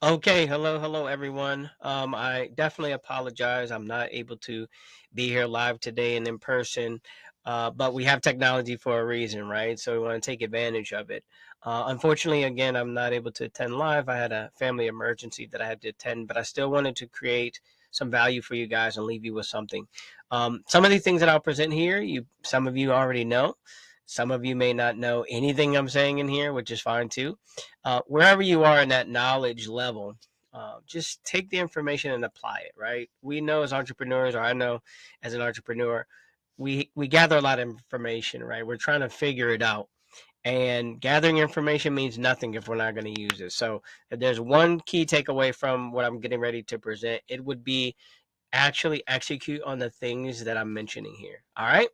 Okay, hello everyone. I definitely apologize. I'm not able to be here live today and in person, but we have technology for a reason, right? So we want to take advantage of it. Unfortunately, again, I'm not able to attend live. I had a family emergency that I had to attend, but I still wanted to create some value for you guys and leave you with something. Some of the things that I'll present here, some of you already know. Some of you may not know anything I'm saying in here, which is fine too. Wherever you are in that knowledge level, just take the information and apply it. Right? We know as entrepreneurs, or I know as an entrepreneur, we gather a lot of information. Right? We're trying to figure it out, and gathering information means nothing if we're not going to use it. So, if there's one key takeaway from what I'm getting ready to present, it would be actually execute on the things that I'm mentioning here. All right,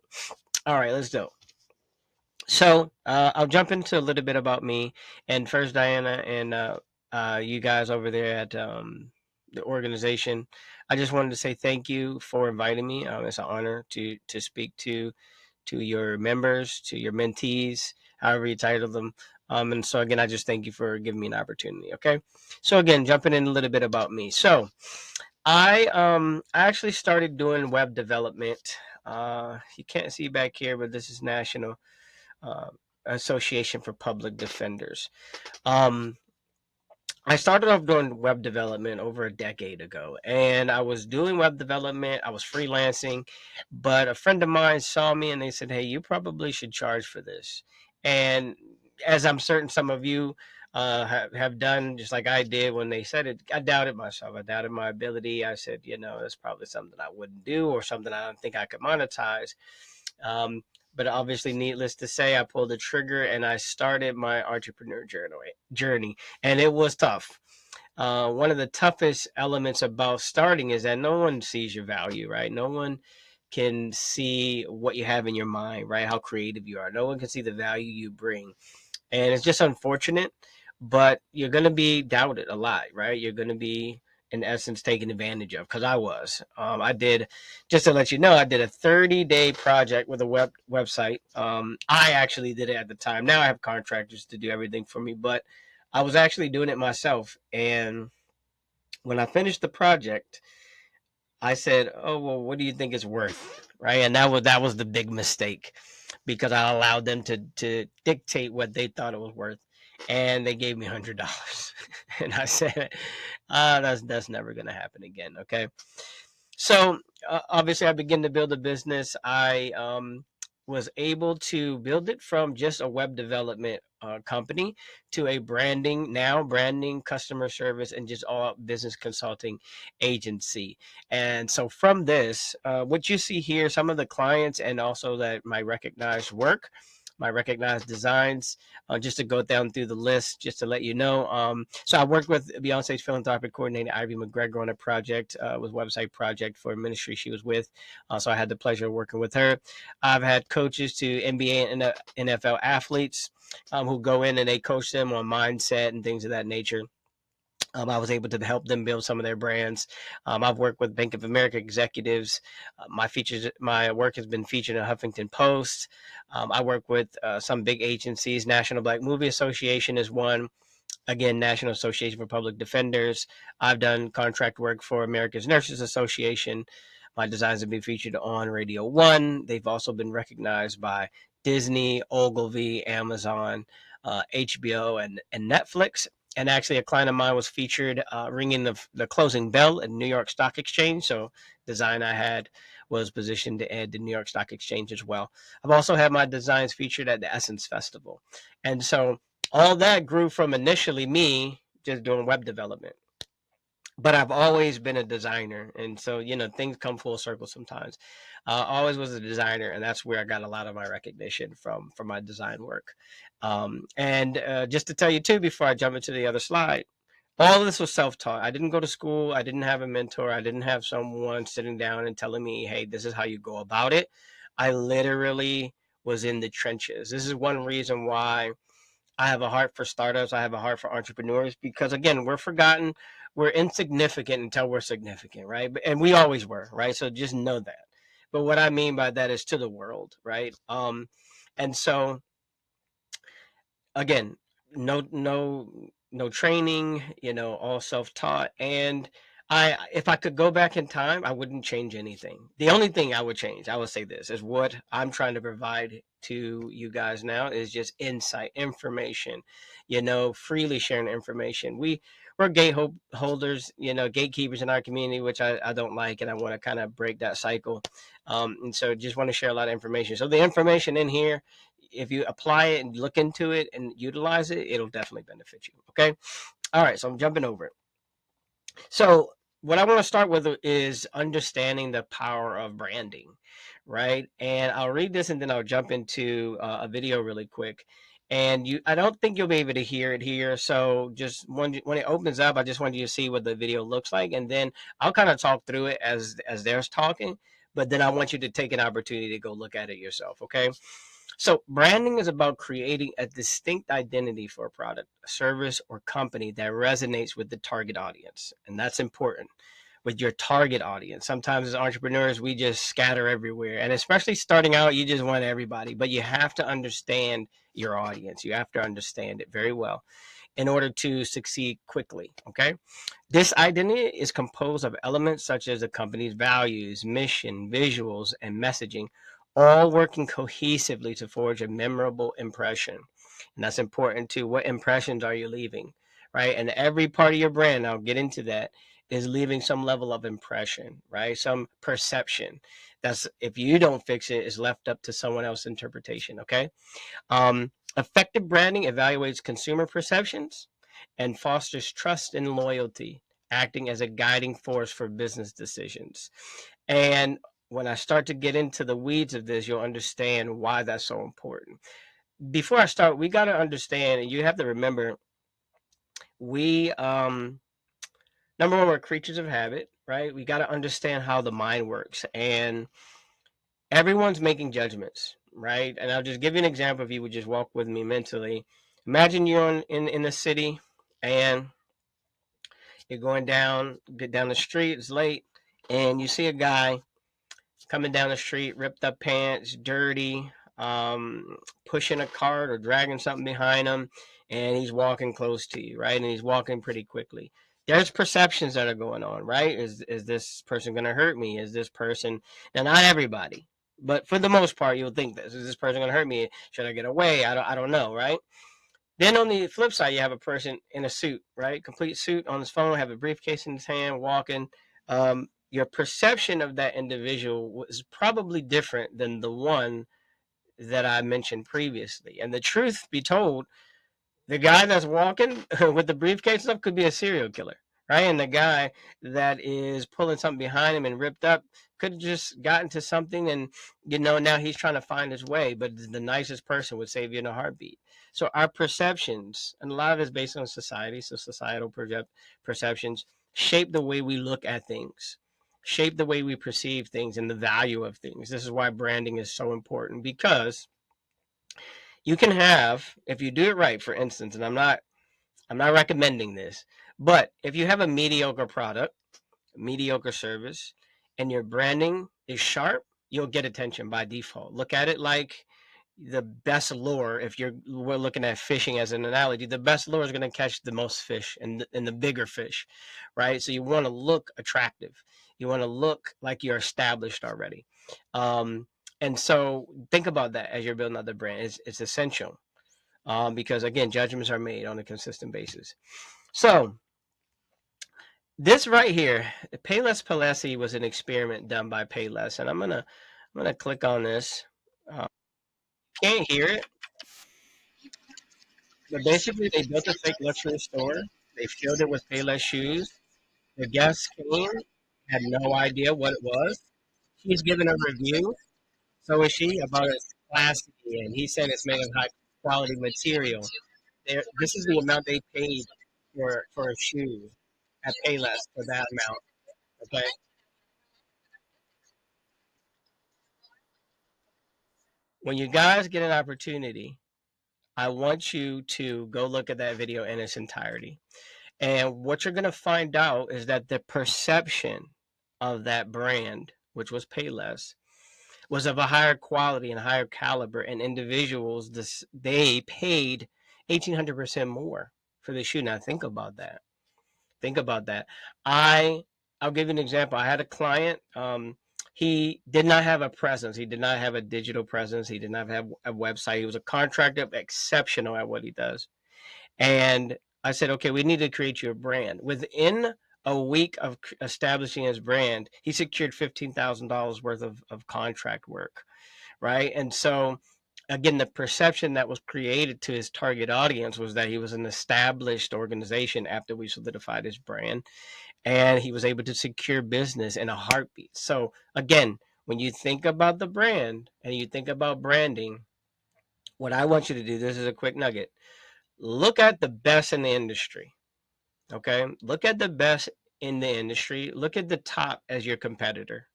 let's go. So I'll jump into a little bit about me. And first, Diana, and you guys over there at the organization, I just wanted to say thank you for inviting me. It's an honor to speak to your members, to your mentees, however you title them. And so again, I just thank you for giving me an opportunity. Okay. So again, jumping in a little bit about me. So I actually started doing web development. You can't see back here, but this is national uh, Association for Public Defenders. Um, I started off doing web development over a decade ago, and I was doing web development. I was freelancing, but a friend of mine saw me and they said, "Hey, you probably should charge for this." And as I'm certain some of you have done, just like I did when they said it, I doubted myself. I doubted my ability. I said, that's probably something I wouldn't do or something I don't think I could monetize. Um, but obviously, needless to say, I pulled the trigger and I started my entrepreneur journey, and it was tough. One of the toughest elements about starting is that no one sees your value, right? No one can see what you have in your mind, right? How creative you are. No one can see the value you bring, and it's just unfortunate. But you're gonna be doubted a lot, right? You're gonna be, in essence, taken advantage of. Because I was, I did, just to let you know, I did a 30-day project with a website. I actually did it at the time. Now I have contractors to do everything for me, but I was actually doing it myself. And when I finished the project, I said, "Oh well, what do you think it's worth?" Right, and that was the big mistake because I allowed them to dictate what they thought it was worth, and they gave me $100, and I said, that's never gonna happen again." Okay, so obviously I began to build a business. I was able to build it from just a web development company to a branding, customer service, and just all business consulting agency. And so from this, what you see here, some of the clients and also that my recognized work, my recognized designs, just to go down through the list, just to let you know. So I worked with Beyonce's philanthropic coordinator, Ivy McGregor, on a project, was website project for a ministry she was with. So I had the pleasure of working with her. I've had coaches to NBA and NFL athletes who go in and they coach them on mindset and things of that nature. I was able to help them build some of their brands. I've worked with Bank of America executives. My work has been featured in Huffington Post. I work with some big agencies. National Black Movie Association is one. Again, National Association for Public Defenders. I've done contract work for America's Nurses Association. My designs have been featured on Radio One. They've also been recognized by Disney, Ogilvy, Amazon, HBO, and Netflix. And actually, a client of mine was featured ringing the closing bell at New York Stock Exchange. So, design I had was positioned at the New York Stock Exchange as well. I've also had my designs featured at the Essence Festival. And so, all that grew from initially me just doing web development, but I've always been a designer, and so things come full circle sometimes. Always was a designer, and that's where I got a lot of my recognition from my design work. And just to tell you too, before I jump into the other slide, all of this was self-taught. I didn't go to school. I didn't have a mentor. I didn't have someone sitting down and telling me, "Hey, this is how you go about it." I literally was in the trenches. This is one reason why I have a heart for startups. I have a heart for entrepreneurs because again, we're forgotten. We're insignificant until we're significant, right? And we always were, right? So just know that. But what I mean by that is to the world, right? And so again, no no training, all self-taught. And if I could go back in time, I wouldn't change anything. The only thing I would change, I would say this, is what I'm trying to provide to you guys now is just insight, information, freely sharing information. We're holders, gatekeepers in our community, which I don't like, and I want to kind of break that cycle. And so just want to share a lot of information. So the information in here, if you apply it and look into it and utilize it, it'll definitely benefit you. Okay. All right. So I'm jumping over it. So what I want to start with is understanding the power of branding, right? And I'll read this and then I'll jump into a video really quick. And I don't think you'll be able to hear it here. So just when it opens up, I just want you to see what the video looks like, and then I'll kind of talk through it as they're talking. But then I want you to take an opportunity to go look at it yourself. Okay. So, branding is about creating a distinct identity for a product, a service, or company that resonates with the target audience. And that's important with your target audience. Sometimes as entrepreneurs, we just scatter everywhere. And especially starting out, you just want everybody, but you have to understand your audience. You have to understand it very well in order to succeed quickly. Okay. This identity is composed of elements such as a company's values, mission, visuals, and messaging, all working cohesively to forge a memorable impression. And that's important too. What impressions are you leaving? Right. And every part of your brand, I'll get into that, is leaving some level of impression, right? Some perception. That's, if you don't fix it, is left up to someone else's interpretation. Okay. Effective branding evaluates consumer perceptions and fosters trust and loyalty, acting as a guiding force for business decisions. And when I start to get into the weeds of this, you'll understand why that's so important. Before I start, we got to understand, and you have to remember, we, number one, we're creatures of habit, right? We got to understand how the mind works. And everyone's making judgments, right? And I'll just give you an example if you would just walk with me mentally. Imagine you're in the city and you're get down the street, it's late, and you see a guy coming down the street, ripped up pants, dirty, um, pushing a cart or dragging something behind him, and he's walking close to you, right? And he's walking pretty quickly. There's perceptions that are going on, right? Is this person going to hurt me? Is this person? Now, not everybody, but for the most part, you'll think this. Is this person going to hurt me? Should I get away? I don't know, right? Then on the flip side, you have a person in a suit, right? Complete suit on his phone, have a briefcase in his hand, walking. Your perception of that individual was probably different than the one that I mentioned previously. And the truth be told, the guy that's walking with the briefcase stuff could be a serial killer, right? And the guy that is pulling something behind him and ripped up could have just gotten to something, and now he's trying to find his way. But the nicest person would save you in a heartbeat. So our perceptions, and a lot of it's based on society, so societal perceptions shape the way we look at things, shape the way we perceive things, and the value of things. This is why branding is so important, because you can have, if you do it right, for instance, and I'm not recommending this, but if you have a mediocre product, mediocre service, and your branding is sharp, you'll get attention by default. Look at it like the best lure. If we're looking at fishing as an analogy, the best lure is going to catch the most fish and the bigger fish, right? So you want to look attractive. You want to look like you're established already. And so think about that as you're building out the brand. It's essential, because again, judgments are made on a consistent basis. So this right here, Payless Palesi, was an experiment done by Payless, and I'm gonna click on this. Uh, can't hear it, but basically they built a fake luxury store. They filled it with Payless shoes. The guests came, had no idea what it was. She's giving a review. So is she, about its classy, and he said it's made of high quality material. This is the amount they paid for a shoe at Payless for that amount. Okay, when you guys get an opportunity, I want you to go look at that video in its entirety. And what you're going to find out is that the perception of that brand, which was Payless, was of a higher quality and higher caliber, and individuals, they paid 1,800% more for the shoe. Now think about that. Think about that. I'll give you an example. I had a client. He did not have a presence. He did not have a digital presence. He did not have a website. He was a contractor, exceptional at what he does. And I said, okay, we need to create you a brand. Within a week of establishing his brand, he secured $15,000 worth of contract work, right? And so, again, the perception that was created to his target audience was that he was an established organization after we solidified his brand, and he was able to secure business in a heartbeat. So, again, when you think about the brand and you think about branding, what I want you to do, this is a quick nugget. Look at the best in the industry. Okay. Look at the best in the industry. Look at the top as your competitor.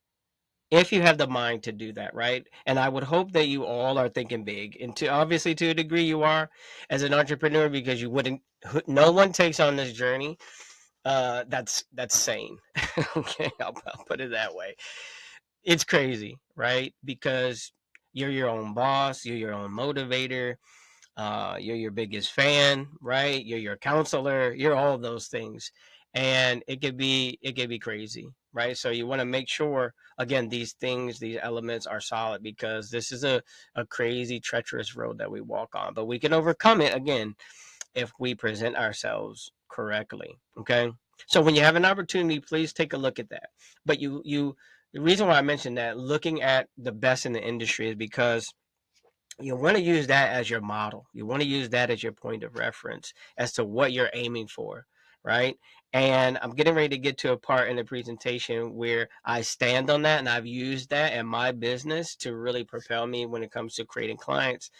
If you have the mind to do that, right? And I would hope that you all are thinking big. And to obviously to a degree you are as an entrepreneur, because you wouldn't, no one takes on this journey. That's sane. Okay, I'll put it that way. It's crazy, right? Because you're your own boss, you're your own motivator, you're your biggest fan, right? You're your counselor, you're all of those things. And it could be crazy, right? So you want to make sure, again, these things, these elements are solid, because this is a crazy treacherous road that we walk on, but we can overcome it, again, if we present ourselves correctly. Okay. So when you have an opportunity, please take a look at that. But the reason why I mentioned that, looking at the best in the industry, is because you want to use that as your model. You want to use that as your point of reference as to what you're aiming for, right? And I'm getting ready to get to a part in the presentation where I stand on that, and I've used that in my business to really propel me when it comes to creating clients,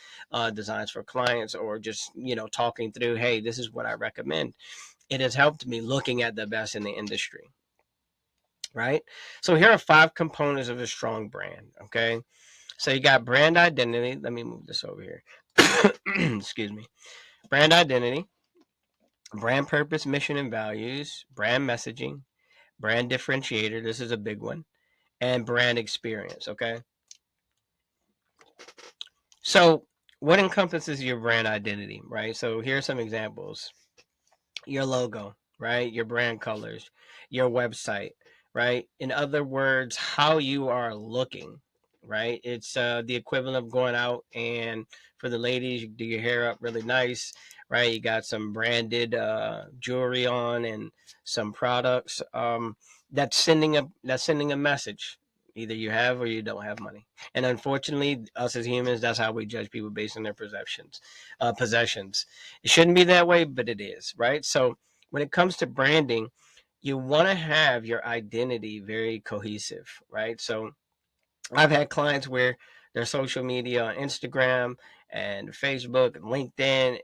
designs for clients, or just, talking through, hey, this is what I recommend. It has helped me looking at the best in the industry, right? So here are 5 components of a strong brand, okay? So you got brand identity. Let me move this over here. Excuse me. Brand identity, brand purpose, mission, and values, brand messaging, brand differentiator. This is a big one. And brand experience. Okay. So, what encompasses your brand identity, right? So, here are some examples: your logo, right? Your brand colors, your website, right? In other words, how you are looking, right? It's the equivalent of going out and, for the ladies, you do your hair up really nice, right? You got some branded jewelry on and some products. That's sending a message. Either you have or you don't have money. And unfortunately, us as humans, that's how we judge people, based on their possessions. It shouldn't be that way, but it is, right? So when it comes to branding, you want to have your identity very cohesive, right? So I've had clients where their social media on Instagram and Facebook, LinkedIn,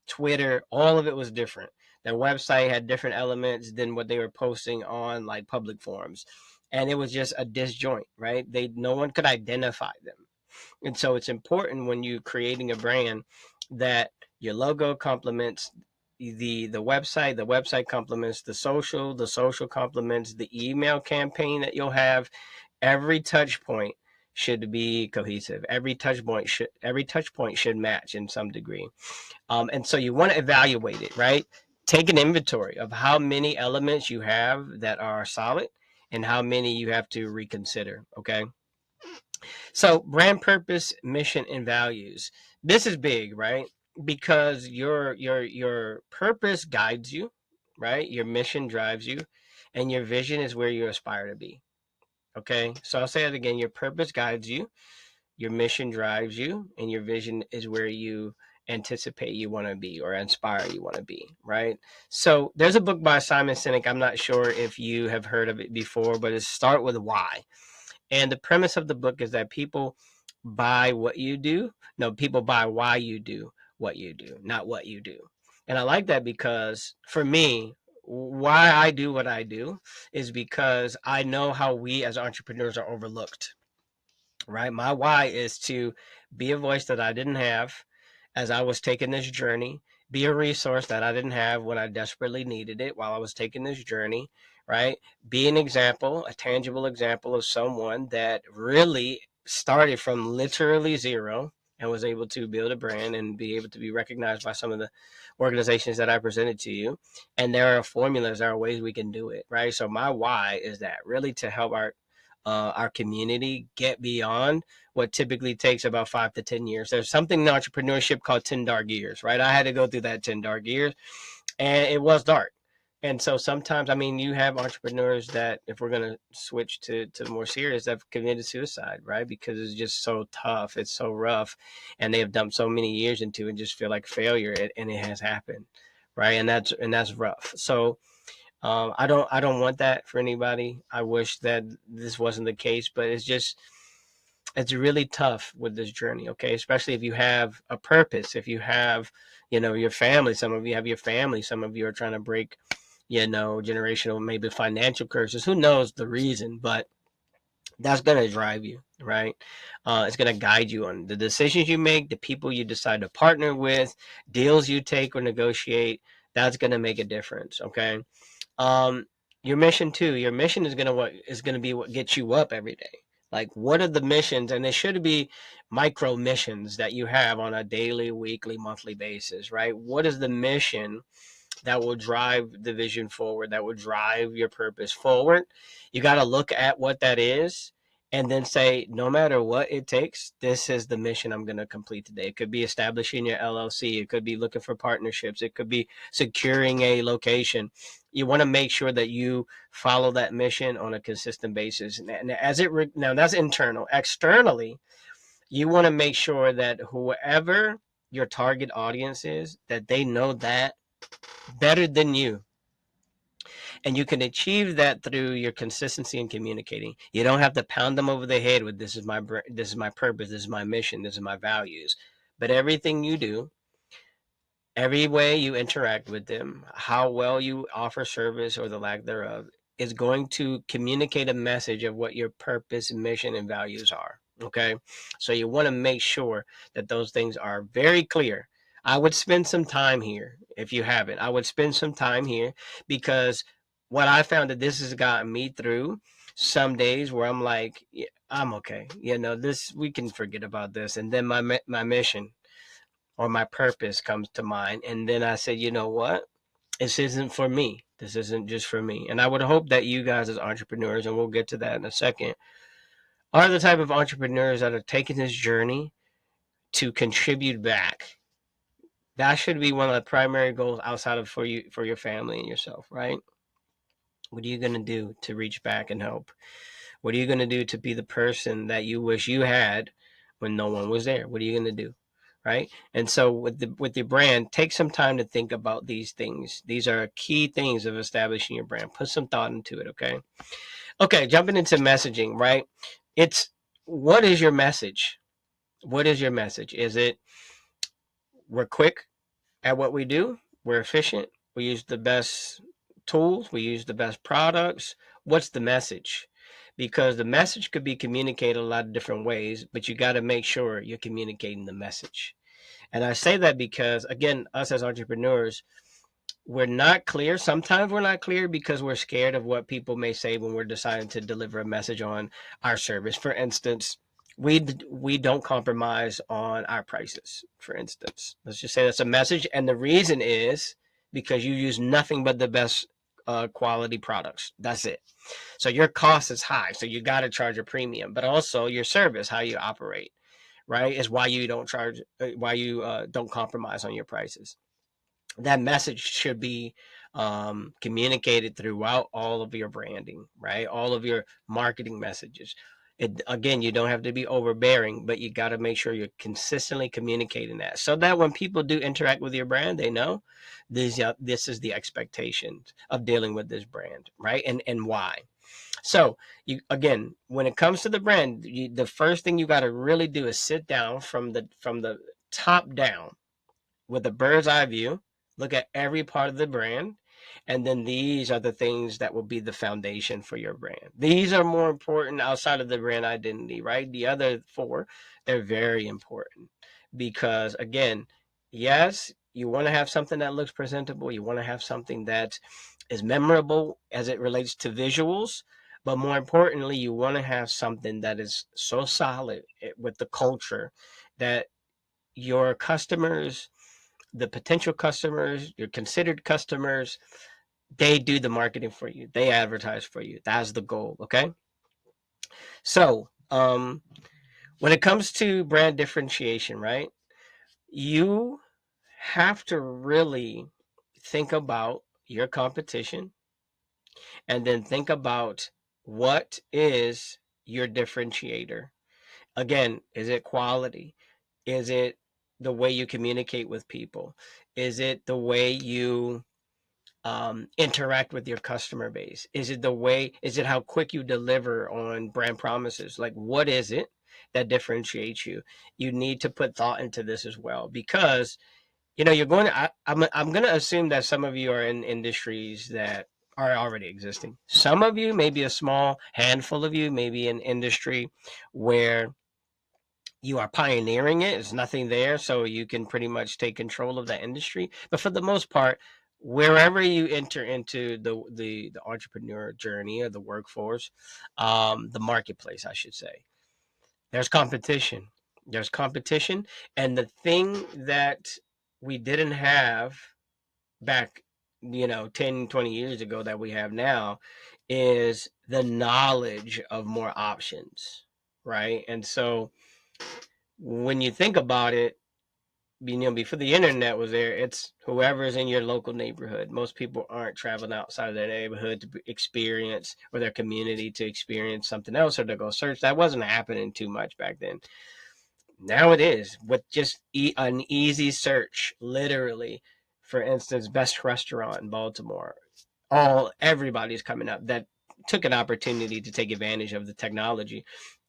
Twitter, all of it was different. Their website had different elements than what they were posting on like public forums. And it was just a disjoint, right? No one could identify them. And so it's important when you're creating a brand that your logo complements the website complements the social complements the email campaign that you'll have. Every touch point should be cohesive. Every touch point should match in some degree. And so you want to evaluate it, right? Take an inventory of how many elements you have that are solid and how many you have to reconsider. Okay. So brand purpose, mission, and values. This is big, right? Because your purpose guides you, right? Your mission drives you, and your vision is where you aspire to be. Okay. So I'll say it again. Your purpose guides you, your mission drives you, and your vision is where you anticipate you want to be or inspire you want to be, right? So there's a book by Simon Sinek. I'm not sure if you have heard of it before, but it's Start With Why. And the premise of the book is that people buy what you do. No, people buy why you do what you do, not what you do. And I like that because for me, why I do what I do is because I know how we as entrepreneurs are overlooked, right? My why is to be a voice that I didn't have as I was taking this journey, be a resource that I didn't have when I desperately needed it while I was taking this journey, right? Be an example, a tangible example of someone that really started from literally zero, and was able to build a brand and be able to be recognized by some of the organizations that I presented to you. And there are formulas, there are ways we can do it, right? So my why is that really to help our community get beyond what typically takes about 5 to 10 years. There's something in entrepreneurship called 10 dark years, right? I had to go through that 10 dark years, and it was dark. And so sometimes, I mean, you have entrepreneurs that, if we're going to switch to more serious, that have committed suicide, right? Because it's just so tough, it's so rough, and they have dumped so many years into it and just feel like failure, and it has happened, right? And that's rough. So I don't want that for anybody. I wish that this wasn't the case, but it's really tough with this journey, okay? Especially if you have a purpose, if you have, your family. Some of you have your family. Some of you are trying to break, generational, maybe financial curses. Who knows the reason? But that's gonna drive you, right? It's gonna guide you on the decisions you make, the people you decide to partner with, deals you take or negotiate. That's gonna make a difference, okay? um your mission too, your mission is gonna be what gets you up every day. Like, what are the missions? And they should be micro missions that you have on a daily, weekly, monthly basis, right? What is the mission that will drive the vision forward, that will drive your purpose forward? You got to look at what that is, and then say, no matter what it takes, this is the mission I'm going to complete today. It could be establishing your LLC, it could be looking for partnerships, it could be securing a location. You want to make sure that you follow that mission on a consistent basis. And now that's internal. Externally, you want to make sure that whoever your target audience is, that they know that better than you. And you can achieve that through your consistency in communicating. You don't have to pound them over the head with, this is my purpose, this is my mission, this is my values. But everything you do, every way you interact with them, how well you offer service or the lack thereof, is going to communicate a message of what your purpose, mission, and values are. Okay. So you want to make sure that those things are very clear. I would spend some time here. If you haven't, I would spend some time here, because what I found that this has gotten me through some days where I'm like, yeah, I'm okay. This, we can forget about this. And then my mission or my purpose comes to mind. And then I said, you know what? This isn't for me. This isn't just for me. And I would hope that you guys, as entrepreneurs, and we'll get to that in a second, are the type of entrepreneurs that are taking this journey to contribute back. That should be one of the primary goals outside of for your family and yourself, right? What are you going to do to reach back and help? What are you going to do to be the person that you wish you had when no one was there? What are you going to do? Right? And so with your brand, take some time to think about these things. These are key things of establishing your brand. Put some thought into it, okay? Okay, jumping into messaging, right? It's, what is your message? What is your message? Is it, we're quick at what we do, we're efficient, we use the best tools, we use the best products? What's the message? Because the message could be communicated a lot of different ways, but you got to make sure you're communicating the message. And I say that because, again, us as entrepreneurs, we're not clear. Sometimes we're not clear because we're scared of what people may say when we're deciding to deliver a message on our service. For instance, we don't compromise on our prices. For instance, let's just say that's a message, and the reason is because you use nothing but the best quality products. That's it. So your cost is high, so you got to charge a premium. But also your service, how you operate, right, is why you don't charge, why you don't compromise on your prices. That message should be communicated throughout all of your branding, right? All of your marketing messages. Again, you don't have to be overbearing, but you got to make sure you're consistently communicating that, so that when people do interact with your brand, they know this is the expectation of dealing with this brand, right? And why. So you, again, when it comes to the brand, the first thing you got to really do is sit down from the top down with a bird's eye view, look at every part of the brand, and then these are the things that will be the foundation for your brand. These are more important outside of the brand identity, right? The other four, they're very important because, again, yes, you want to have something that looks presentable. You want to have something that is memorable as it relates to visuals. But more importantly, you want to have something that is so solid with the culture that your customers, the potential customers, your considered customers, they do the marketing for you. They advertise for you. That's the goal. Okay. So, when it comes to brand differentiation, right? You have to really think about your competition and then think about what is your differentiator. Again, is it quality? Is it the way you communicate with people? Is it the way you interact with your customer base? Is it the way, is it how quick you deliver on brand promises? Like, what is it that differentiates you? You need to put thought into this as well, because you're going to, I'm going to assume that some of you are in industries that are already existing. Some of you, maybe a small handful of you, maybe an industry where you are pioneering it. There's nothing there, so you can pretty much take control of that industry. But for the most part, wherever you enter into the entrepreneur journey or the workforce, the marketplace, I should say, there's competition. There's competition, and the thing that we didn't have back, 10, 20 years ago that we have now is the knowledge of more options, right? And so when you think about it, before the internet was there, it's whoever's in your local neighborhood. Most people aren't traveling outside of their neighborhood to experience, or their community to experience something else, or to go search. That wasn't happening too much back then. Now it is, with just an easy search, literally. For instance, best restaurant in Baltimore. Everybody's coming up that took an opportunity to take advantage of the technology,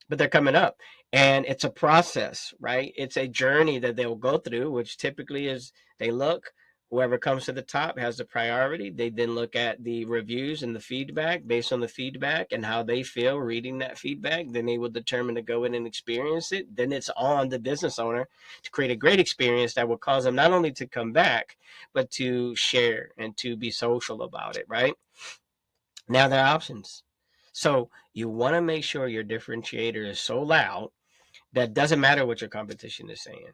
but they're coming up, and it's a process, right? It's a journey that they'll go through, which typically is, they look, whoever comes to the top has the priority. They then look at the reviews and the feedback. Based on the feedback and how they feel reading that feedback, then they will determine to go in and experience it. Then it's on the business owner to create a great experience that will cause them not only to come back, but to share and to be social about it, right? Now there are options. So you want to make sure your differentiator is so loud that doesn't matter what your competition is saying.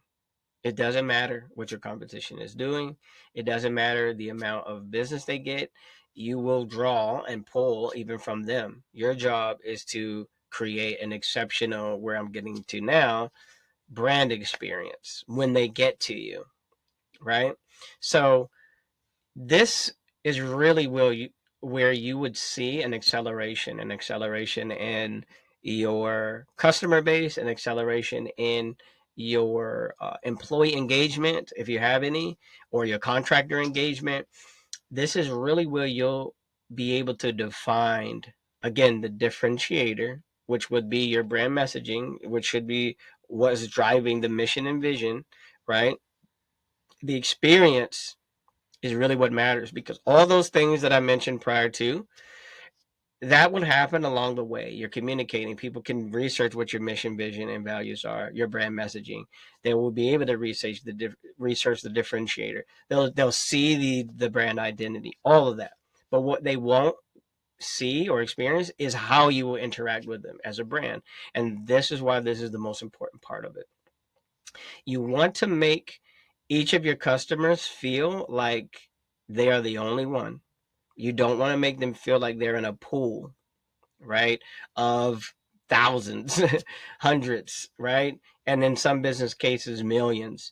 It doesn't matter what your competition is doing. It doesn't matter the amount of business they get. You will draw and pull even from them. Your job is to create an exceptional, where I'm getting to now, brand experience when they get to you, right? So this is really where you would see an acceleration in your customer base, an acceleration in your employee engagement, if you have any, or your contractor engagement. This is really where you'll be able to define, again, the differentiator, which would be your brand messaging, which should be what's driving the mission and vision, right? The experience is really what matters, because all those things that I mentioned prior to, that would happen along the way. You're communicating. People can research what your mission, vision, and values are. Your brand messaging. They will be able to research the differentiator. They'll see the brand identity. All of that. But what they won't see or experience is how you will interact with them as a brand. And this is why this is the most important part of it. You want to make each of your customers feel like they are the only one. You don't want to make them feel like they're in a pool, right, of thousands, hundreds, right? And in some business cases, millions.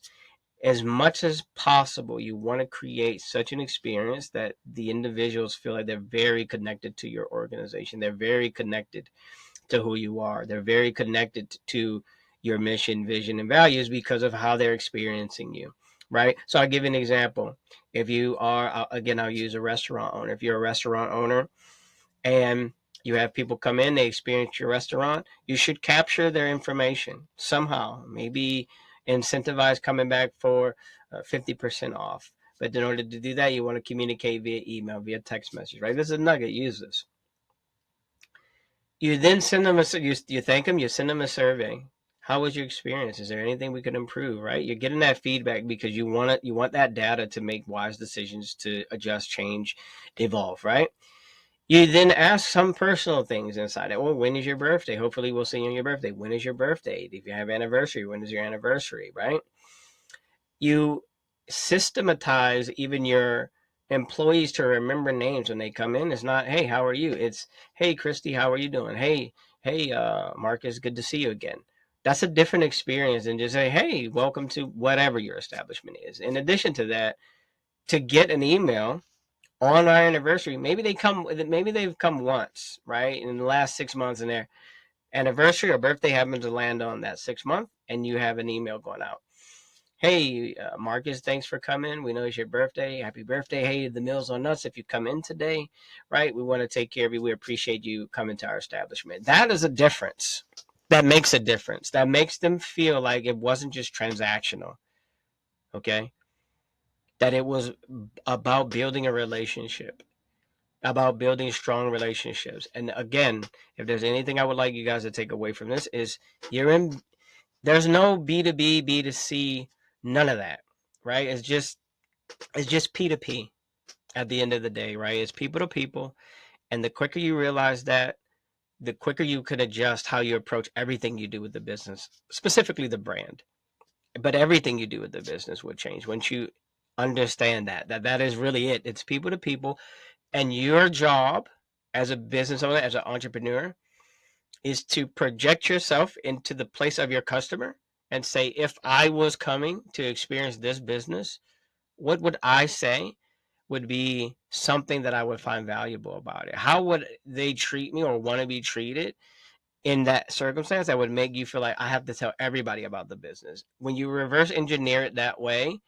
As much as possible, you want to create such an experience that the individuals feel like they're very connected to your organization. They're very connected to who you are. They're very connected to your mission, vision, and values because of how they're experiencing you, right? So I'll give you an example. If you are, again, I'll use a restaurant owner. If you're a restaurant owner and you have people come in, they experience your restaurant, you should capture their information somehow. Maybe incentivize coming back for 50% off. But in order to do that, you want to communicate via email, via text message, right? This is a nugget. Use this. You then send them you thank them, you send them a survey. How was your experience? Is there anything we could improve, right? You're getting that feedback because you want that data to make wise decisions, to adjust, change, evolve, right? You then ask some personal things inside it. Well, when is your birthday? Hopefully we'll see you on your birthday. When is your birthday? If you have anniversary, when is your anniversary, right? You systematize even your employees to remember names when they come in. It's not, hey, how are you? It's, hey, Christy, how are you doing? Hey, Marcus, good to see you again. That's a different experience than just say, hey, welcome to whatever your establishment is. In addition to that, to get an email on our anniversary, maybe they've come once, right? In the last 6 months, and their anniversary or birthday happens to land on that 6 month, and you have an email going out. Hey, Marcus, thanks for coming. We know it's your birthday. Happy birthday. Hey, the meal's on us if you come in today, right? We want to take care of you. We appreciate you coming to our establishment. That is a difference. That makes a difference. That makes them feel like it wasn't just transactional, okay? That it was about building a relationship, about building strong relationships. And again, if there's anything I would like you guys to take away from this is there's no B2B, B2C, none of that, right? It's just P2P at the end of the day, right? It's people to people. And the quicker you realize that, the quicker you could adjust how you approach everything you do with the business, specifically the brand. But everything you do with the business would change once you understand that is really it. It's people to people. And your job as a business owner, as an entrepreneur, is to project yourself into the place of your customer and say, if I was coming to experience this business, what would I say would be something that I would find valuable about it? How would they treat me or want to be treated in that circumstance that would make you feel like I have to tell everybody about the business? When you reverse engineer it that way,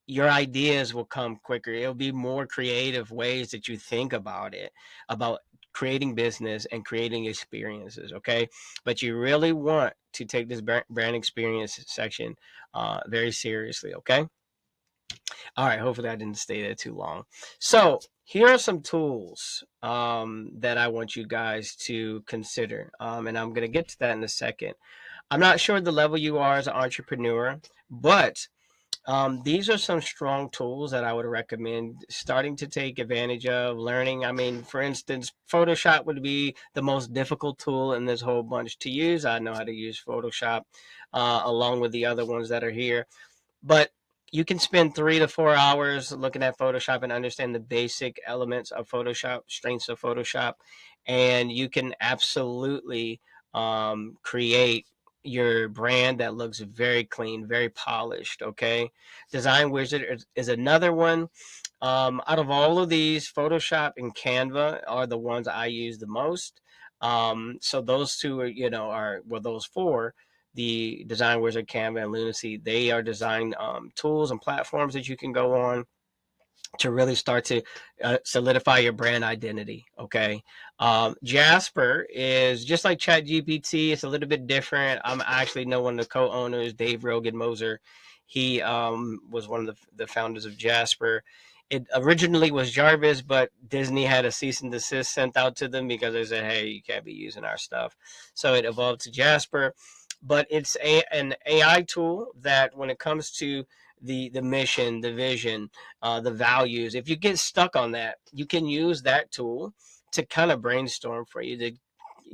your ideas will come quicker. It'll be more creative ways that you think about it, about creating business and creating experiences. Okay. But you really want to take this brand experience section very seriously. Okay. All right. Hopefully, I didn't stay there too long. So, here are some tools that I want you guys to consider. And I'm going to get to that in a second. I'm not sure the level you are as an entrepreneur, but these are some strong tools that I would recommend starting to take advantage of, learning. I mean, for instance, Photoshop would be the most difficult tool in this whole bunch to use. I know how to use Photoshop along with the other ones that are here. But you can spend 3 to 4 hours looking at Photoshop and understand the basic elements of Photoshop, strengths of Photoshop, and you can absolutely create your brand that looks very clean, very polished. Okay, Design Wizard is another one. Out of all of these, Photoshop and Canva are the ones I use the most. So those two are, those four, the Design Wizard, Canva, and Lunacy, they are design tools and platforms that you can go on to really start to solidify your brand identity. Okay. Jasper is just like ChatGPT. It's a little bit different. I'm actually know one of the co-owners, Dave Rogan Moser. He was one of the founders of Jasper. It originally was Jarvis, but Disney had a cease and desist sent out to them because they said, hey, you can't be using our stuff. So it evolved to Jasper. But it's an AI tool that when it comes to the mission, the vision, the values. If you get stuck on that, you can use that tool to kind of brainstorm for you to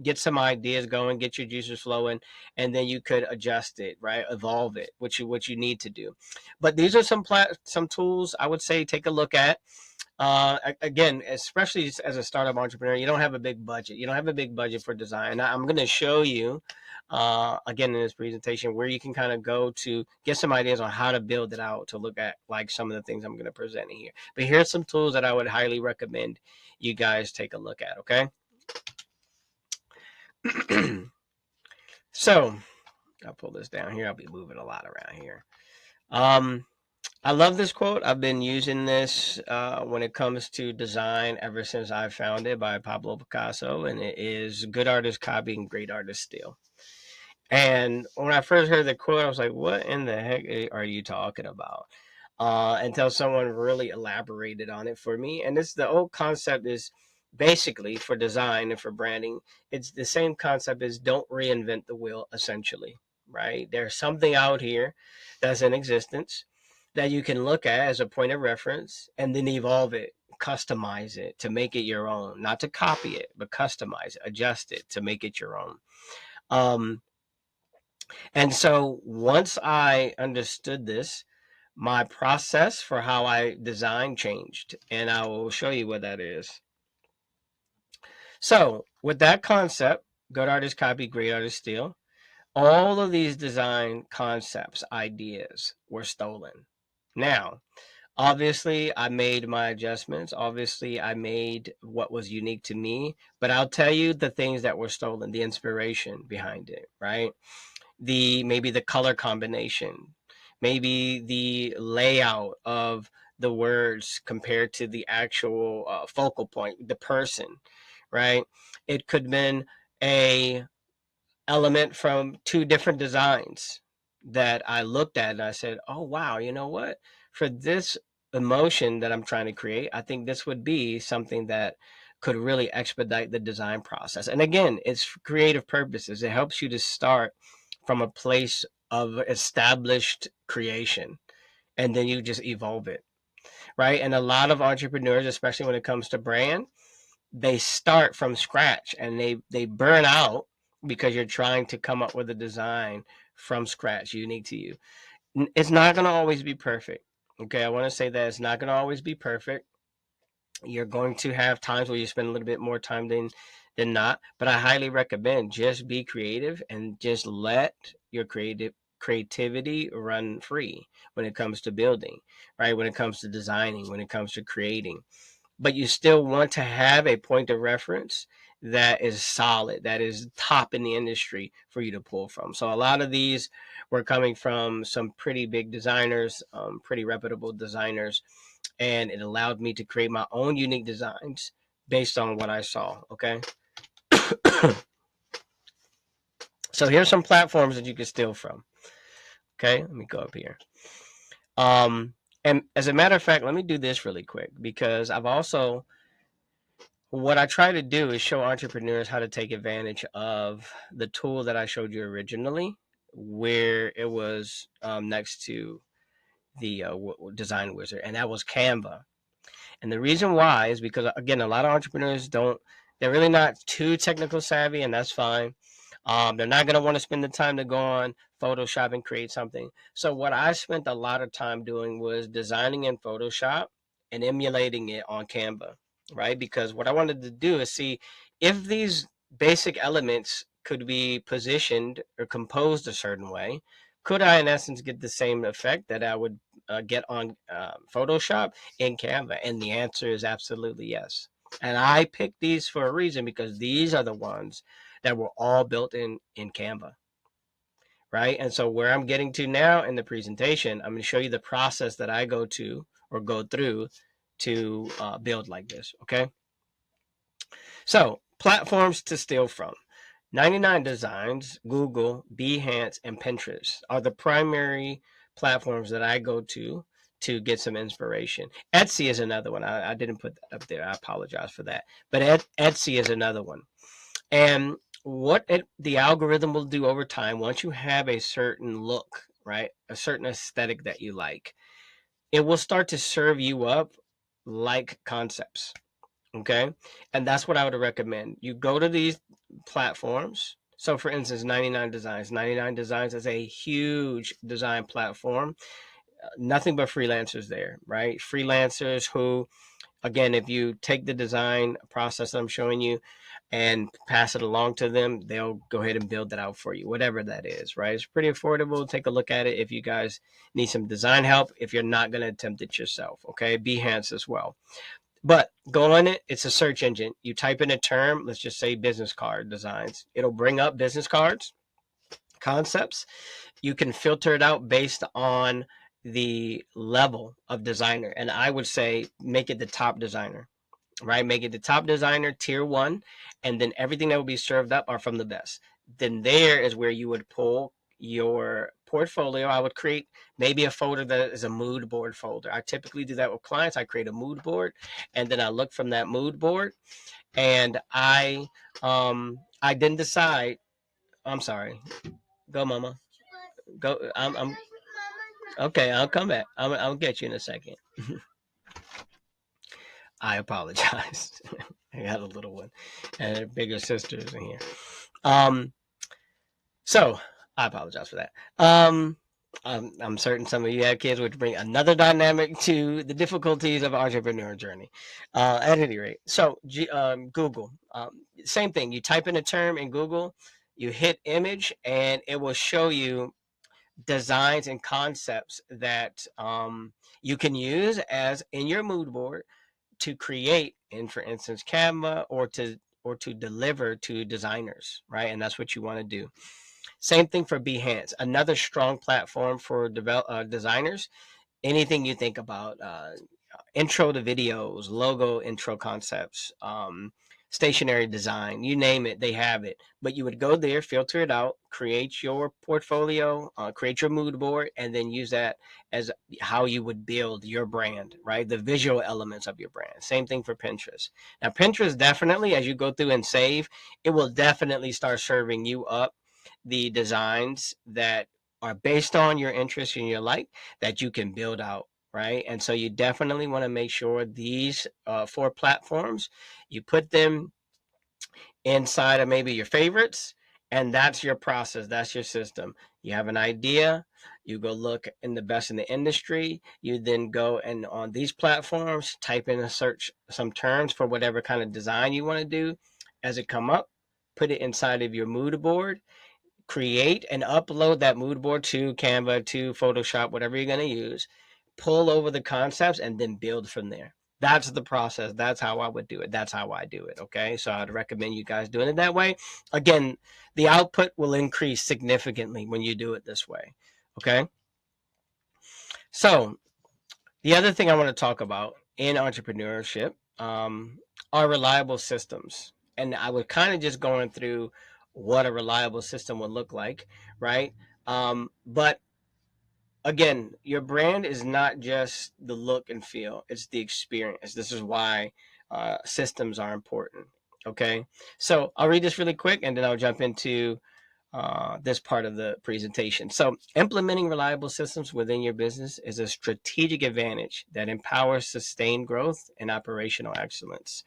get some ideas going, get your juices flowing, and then you could adjust it, right? Evolve it, what you need to do. But these are some tools I would say take a look at. Again, especially as a startup entrepreneur, you don't have a big budget. You don't have a big budget for design. I'm going to show you, again, in this presentation, where you can kind of go to get some ideas on how to build it out to look at like some of the things I'm going to present here. But here's some tools that I would highly recommend you guys take a look at. Okay. So I'll pull this down here. I'll be moving a lot around here. Um, I love this quote. I've been using this when it comes to design ever since I found it by Pablo Picasso, and it is good artists copying, great artists steal. And when I first heard the quote, I was like, what in the heck are you talking about? Until someone really elaborated on it for me. And the whole concept is basically for design and for branding, it's the same concept as don't reinvent the wheel, essentially, right? There's something out here that's in existence that you can look at as a point of reference and then evolve it, customize it to make it your own, not to copy it, but customize it, adjust it to make it your own. Um, and so once I understood this, my process for how I design changed, and I will show you what that is. So, with that concept, good artist copy, great artist steal. All of these design concepts, ideas were stolen. Now, obviously, I made my adjustments. Obviously, I made what was unique to me, but I'll tell you the things that were stolen, the inspiration behind it, right? Maybe the color combination, maybe the layout of the words compared to the actual focal point, the person, right? It could have been a element from two different designs that I looked at and I said, oh, wow, you know what? For this emotion that I'm trying to create, I think this would be something that could really expedite the design process. And again, it's for creative purposes. It helps you to start from a place of established creation and then you just evolve it, right? And a lot of entrepreneurs, especially when it comes to brand, they start from scratch and they burn out because you're trying to come up with a design from scratch unique to you. It's not going to always be perfect. Okay, I want to say that it's not going to always be perfect. You're going to have times where you spend a little bit more time than not, but I highly recommend just be creative and just let your creativity run free when it comes to building, right? When it comes to designing, when it comes to creating, but you still want to have a point of reference that is solid, that is top in the industry for you to pull from. So a lot of these were coming from some pretty big designers, pretty reputable designers, and it allowed me to create my own unique designs based on what I saw. Okay. So here's some platforms that you can steal from. Okay, let me go up here. Um, and as a matter of fact, let me do this really quick because I've also what I try to do is show entrepreneurs how to take advantage of the tool that I showed you originally, where it was next to the design wizard, and that was Canva. And the reason why is because, again, a lot of entrepreneurs they're really not too technical savvy, and that's fine. They're not going to want to spend the time to go on Photoshop and create something. So, what I spent a lot of time doing was designing in Photoshop and emulating it on Canva, right? Because what I wanted to do is see if these basic elements could be positioned or composed a certain way. Could I, in essence, get the same effect that I would get on Photoshop in Canva? And the answer is absolutely yes. And I picked these for a reason because these are the ones that were all built in Canva, right? And so where I'm getting to now in the presentation, I'm going to show you the process that I go to or go through to build like this, okay? So platforms to steal from. 99 Designs, Google, Behance, and Pinterest are the primary platforms that I go to get some inspiration. Etsy is another one. I didn't put that up there. I apologize for that. But Etsy is another one. And the algorithm will do over time, once you have a certain look, right, a certain aesthetic that you like, it will start to serve you up like concepts. Okay. And that's what I would recommend. You go to these platforms. So, for instance, 99 Designs. 99 Designs is a huge design platform. Nothing but freelancers there, right? Freelancers who, again, if you take the design process I'm showing you and pass it along to them, they'll go ahead and build that out for you, whatever that is, right? It's pretty affordable. Take a look at it if you guys need some design help, if you're not going to attempt it yourself, okay? Behance as well. But go on it. It's a search engine. You type in a term, let's just say business card designs. It'll bring up business cards, concepts. You can filter it out based on the level of designer. And I would say make it the top designer, right? Make it the top designer, tier one, and then everything that will be served up are from the best. Then there is where you would pull your portfolio. I would create maybe a folder that is a mood board folder. I typically do that with clients. I create a mood board, and then I look from that mood board, and I then decide. I'm sorry. Go, mama. Go. I'm okay. I'll come back. I'll get you in a second. I apologize. I got a little one, and a bigger sister is in here. Um, so I apologize for that. I'm certain some of you have kids, which bring another dynamic to the difficulties of entrepreneur journey. At any rate, so Google, same thing. You type in a term in Google, you hit image, and it will show you designs and concepts that you can use as in your mood board to create in, for instance, Canva, or to deliver to designers, right? And that's what you want to do. Same thing for Behance, another strong platform for designers. Anything you think about, intro to videos, logo intro concepts, stationary design, you name it, they have it. But you would go there, filter it out, create your portfolio, create your mood board, and then use that as how you would build your brand, right? The visual elements of your brand. Same thing for Pinterest. Now, Pinterest definitely, as you go through and save, it will definitely start serving you up the designs that are based on your interest and your like that you can build out, right? And so you definitely want to make sure these four platforms, you put them inside of maybe your favorites, and that's your process, that's your system. You have an idea, you go look in the best in the industry, you then go and on these platforms type in a search some terms for whatever kind of design you want to do. As it come up, put it inside of your mood board, create and upload that mood board to Canva, to Photoshop, whatever you're going to use, pull over the concepts, and then build from there. That's the process. That's how I would do it. That's how I do it. Okay. So I'd recommend you guys doing it that way. Again, the output will increase significantly when you do it this way. Okay. So the other thing I want to talk about in entrepreneurship, are reliable systems. And I was kind of just going through what a reliable system would look like, right? But again, your brand is not just the look and feel, it's the experience. This is why systems are important. Okay. So I'll read this really quick and then I'll jump into this part of the presentation. So, implementing reliable systems within your business is a strategic advantage that empowers sustained growth and operational excellence.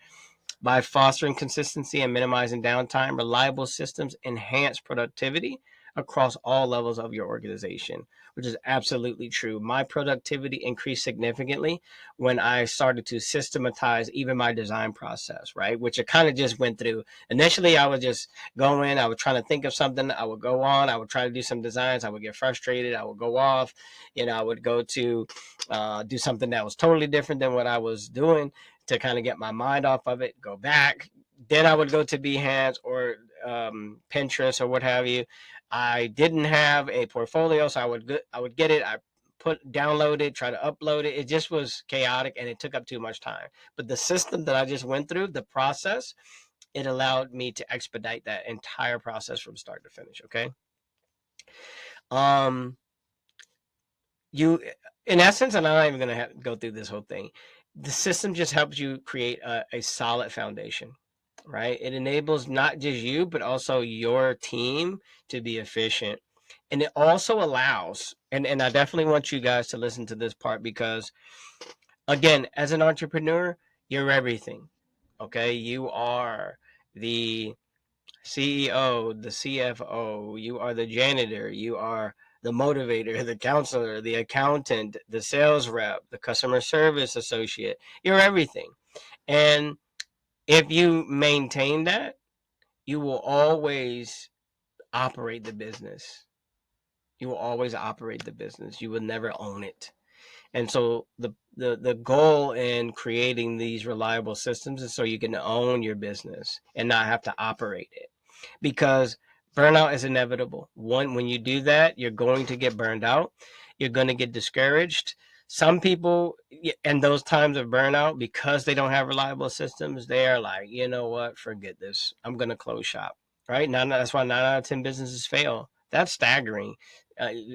By fostering consistency and minimizing downtime, reliable systems enhance productivity across all levels of your organization, which is absolutely true. My productivity increased significantly when I started to systematize even my design process, right? Which I kind of just went through. Initially, I would just go in, I would try to think of something, I would go on, I would try to do some designs, I would get frustrated, I would go off, I would go to do something that was totally different than what I was doing to kind of get my mind off of it, go back. Then I would go to Behance or Pinterest or what have you. I didn't have a portfolio, so I would get it. I download it, try to upload it. It just was chaotic and it took up too much time. But the system that I just went through, the process, it allowed me to expedite that entire process from start to finish. Okay. Um, you in essence, and I'm not even going to go through this whole thing, the system just helps you create a solid foundation, right? It enables not just you but also your team to be efficient, and it also allows, and I definitely want you guys to listen to this part, because again, as an entrepreneur, you're everything. Okay, you are the CEO, the CFO, you are the janitor, you are the motivator, the counselor, the accountant, the sales rep, the customer service associate. You're everything. And if you maintain that, you will always operate the business. You will always operate the business. You will never own it. And so the goal in creating these reliable systems is so you can own your business and not have to operate it, because burnout is inevitable. When you do that, you're going to get burned out. You're going to get discouraged. Some people, in those times of burnout, because they don't have reliable systems, they are like, you know what, forget this. I'm going to close shop. Right now, that's why 9 out of 10 businesses fail. That's staggering.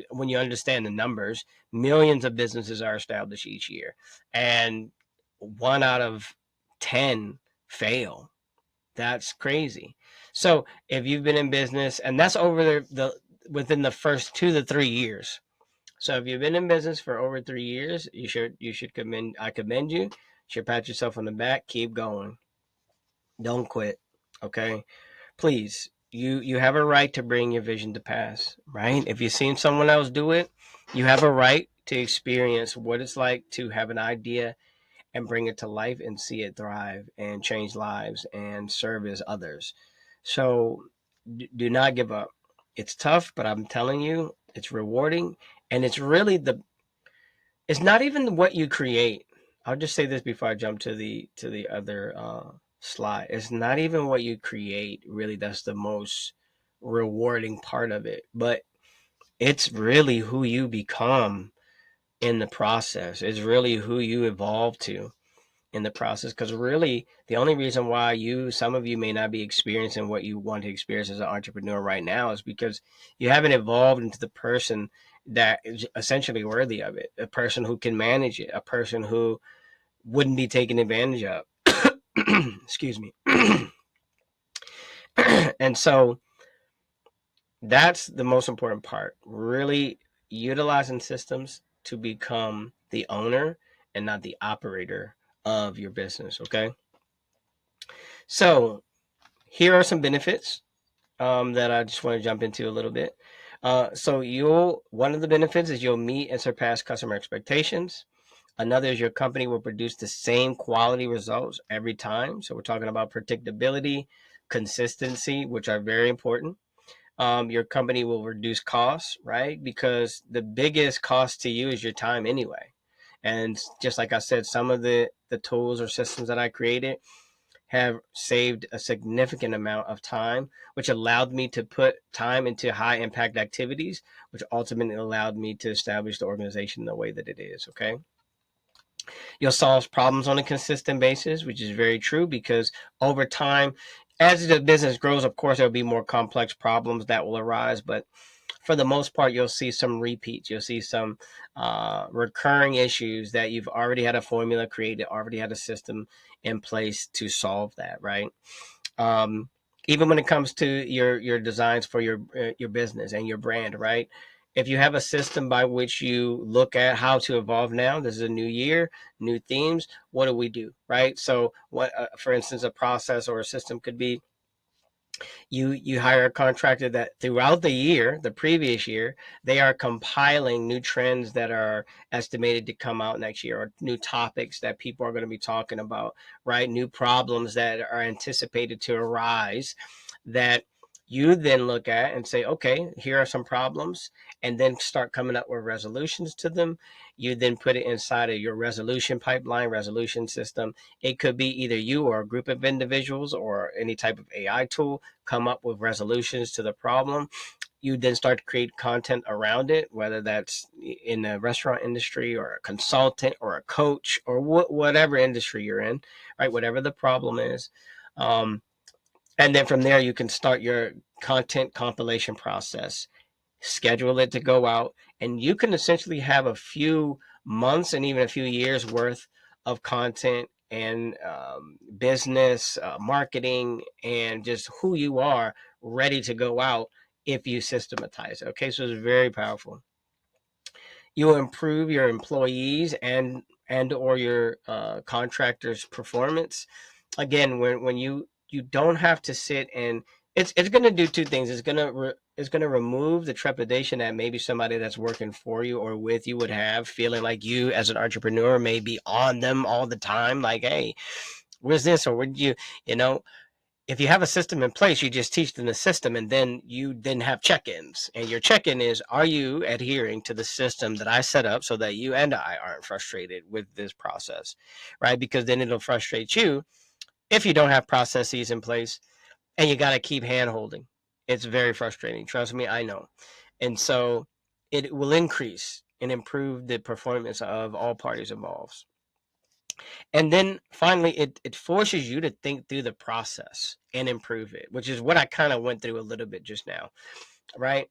When you understand the numbers, millions of businesses are established each year, and 1 out of 10 fail. That's crazy. So if you've been in business, and that's over the within the first 2 to 3 years. So if you've been in business for over 3 years, you should commend I commend you. You should pat yourself on the back. Keep going. Don't quit. Okay, please. you have a right to bring your vision to pass, right? If you've seen someone else do it, you have a right to experience what it's like to have an idea and bring it to life and see it thrive and change lives and service others. So do not give up. It's tough, but I'm telling you, it's rewarding, and it's not even what you create. I'll just say this before I jump to the other slide. It's not even what you create really that's the most rewarding part of it, but it's really who you become in the process. It's really who you evolve to in the process, because really the only reason why some of you may not be experiencing what you want to experience as an entrepreneur right now is because you haven't evolved into the person that is essentially worthy of it, a person who can manage it, a person who wouldn't be taken advantage of. Excuse me. And so that's the most important part, really utilizing systems to become the owner and not the operator of your business. Okay, so here are some benefits that I just want to jump into a little bit. So one of the benefits is you'll meet and surpass customer expectations. Another is your company will produce the same quality results every time. So we're talking about predictability, consistency, which are very important. Your company will reduce costs, right? Because the biggest cost to you is your time anyway. And just like I said, some of the tools or systems that I created have saved a significant amount of time, which allowed me to put time into high impact activities, which ultimately allowed me to establish the organization the way that it is. Okay. You'll solve problems on a consistent basis, which is very true because over time, as the business grows, of course, there'll be more complex problems that will arise. But for the most part, you'll see some repeats. You'll see some recurring issues that you've already had a formula created, already had a system in place to solve that, right? um, Even when it comes to your designs for your business and your brand, right? If you have a system by which you look at how to evolve now, this is a new year, new themes. What do we do, right? So, what, for instance, a process or a system could be you hire a contractor that throughout the year, the previous year, they are compiling new trends that are estimated to come out next year, or new topics that people are going to be talking about, right? New problems that are anticipated to arise that you then look at and say, okay, here are some problems, and then start coming up with resolutions to them. You then put it inside of your resolution pipeline, resolution system. It could be either you or a group of individuals or any type of AI tool come up with resolutions to the problem. You then start to create content around it, whether that's in the restaurant industry or a consultant or a coach or whatever industry you're in, right? Whatever the problem is. And then from there, you can start your content compilation process, schedule it to go out, and you can essentially have a few months and even a few years worth of content and business, marketing, and just who you are ready to go out if you systematize it. Okay, so it's very powerful. You will improve your employees and or your contractors' performance. Again, when you don't have to sit and it's going to do two things. It's going to remove the trepidation that maybe somebody that's working for you or with you would have, feeling like you as an entrepreneur may be on them all the time, like, hey, where's this, or would you, you know if you have a system in place, you just teach them the system, and then you then have check-ins. And your check-in is, are you adhering to the system that I set up so that you and I aren't frustrated with this process, right? Because then it'll frustrate you if you don't have processes in place and you got to keep hand holding. It's very frustrating. Trust me, I know. And so it will increase and improve the performance of all parties involved. And then finally, it forces you to think through the process and improve it, which is what I kind of went through a little bit just now, right?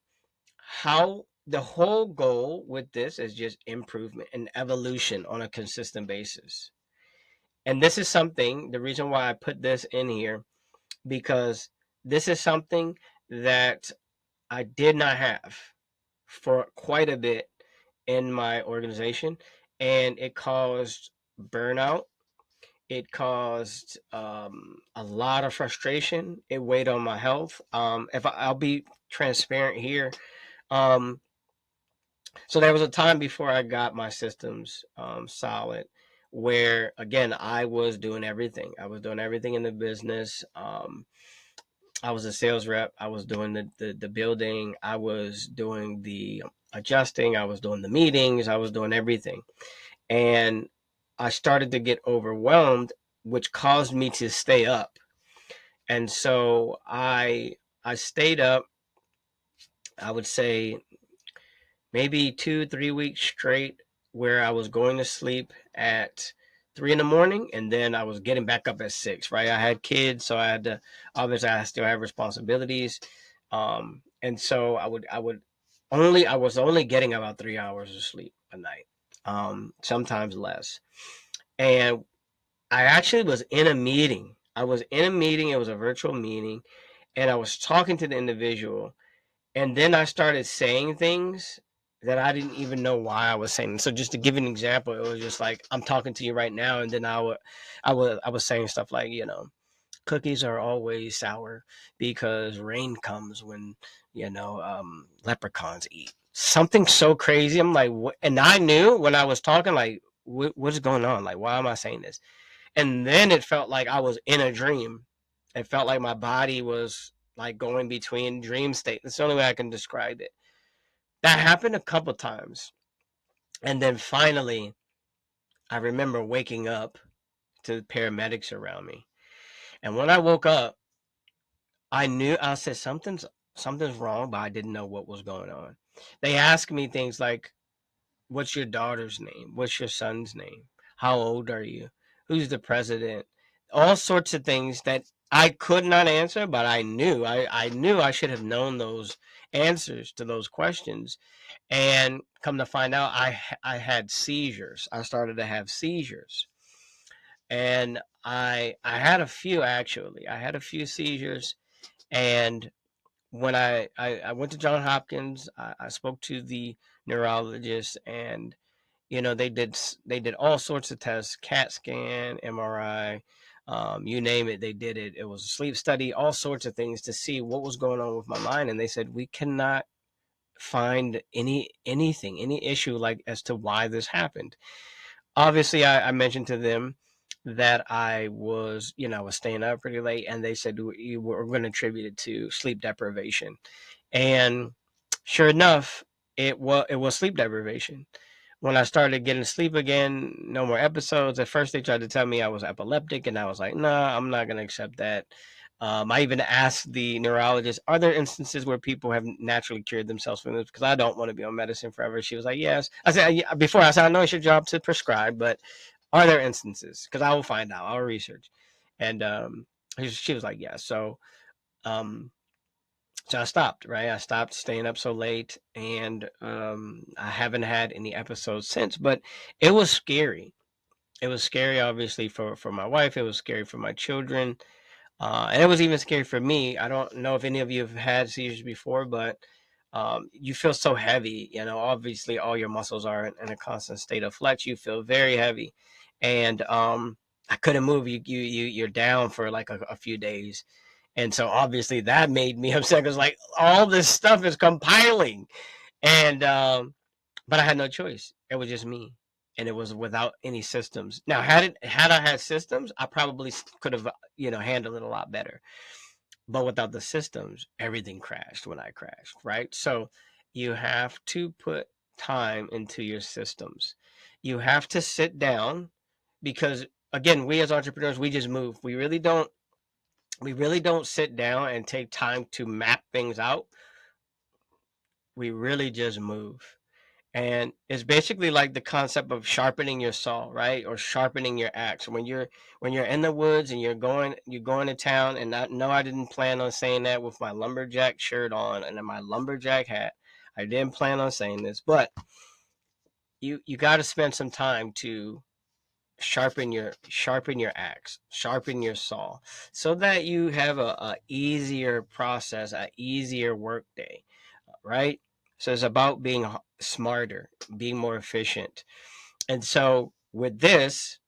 How the whole goal with this is just improvement and evolution on a consistent basis. And this is something, the reason why I put this in here, because this is something that I did not have for quite a bit in my organization, and it caused burnout, It caused a lot of frustration. It weighed on my health. If I'll be transparent here, um, so there was a time before I got my systems solid, where again I was doing everything. I was doing everything in the business. I was a sales rep. I was doing the building. I was doing the adjusting. I was doing the meetings. I was doing everything. And I started to get overwhelmed, which caused me to stay up. And so I stayed up, I would say maybe 2, 3 weeks straight, where I was going to sleep at 3 in the morning, and then I was getting back up at 6. Right, I had kids, so I had to, obviously I still have responsibilities, and so I was only getting about 3 hours of sleep a night, sometimes less. And I actually was in a meeting. I was in a meeting. It was a virtual meeting, and I was talking to the individual, and then I started saying things that I didn't even know why I was saying. So just to give an example, it was just like I'm talking to you right now, and then I was saying stuff like, cookies are always sour because rain comes when leprechauns eat. Something so crazy. I'm like, what? And I knew when I was talking, like, what's going on? Like, why am I saying this? And then it felt like I was in a dream. It felt like my body was like going between dream state. That's the only way I can describe it. That happened a couple times. And then finally, I remember waking up to paramedics around me. And when I woke up, I said something's wrong, but I didn't know what was going on. They asked me things like, what's your daughter's name? What's your son's name? How old are you? Who's the president? All sorts of things that I could not answer, but I knew. I knew I should have known those answers to those questions. And come to find out, I had seizures. I started to have seizures. And I had a few actually. I had a few seizures. And when I went to John Hopkins, I spoke to the neurologist, and they did all sorts of tests, CAT scan, MRI, you name it, they did it. It was a sleep study, all sorts of things to see what was going on with my mind, and they said we cannot find any issue like as to why this happened. Obviously, I mentioned to them that I was staying up pretty late, and they said we're going to attribute it to sleep deprivation, and sure enough, it was sleep deprivation. When I started getting sleep again, no more episodes. At first, they tried to tell me I was epileptic, and I was like, "Nah, I'm not gonna accept that." I even asked the neurologist, "Are there instances where people have naturally cured themselves from this? Because I don't want to be on medicine forever." She was like, "Yes." I said, yeah, before I said, "I know it's your job to prescribe, but are there instances? Because I will find out. I'll research." And she was like, "Yes." Um, so I stopped, right? I stopped staying up so late, and I haven't had any episodes since. But it was scary. It was scary, obviously, for my wife. It was scary for my children, and it was even scary for me. I don't know if any of you have had seizures before, but you feel so heavy. Obviously, all your muscles are in a constant state of flex. You feel very heavy, and I couldn't move. You're down for like a few days, and so obviously that made me upset because like all this stuff is compiling, and but I had no choice. It was just me, and it was without any systems. Now, had I had systems, I probably could have handled it a lot better. But without the systems, everything crashed when I crashed. Right. So you have to put time into your systems. You have to sit down because again, we as entrepreneurs, we just move. We really don't sit down and take time to map things out. We really just move. And it's basically like the concept of sharpening your saw, right? Or sharpening your axe. When you're in the woods and you're going to town, and no, I didn't plan on saying that with my lumberjack shirt on and my lumberjack hat. I didn't plan on saying this, but you got to spend some time to sharpen your axe, sharpen your saw, so that you have a easier process, a easier work day, right? So it's about being smarter, being more efficient. And so with this,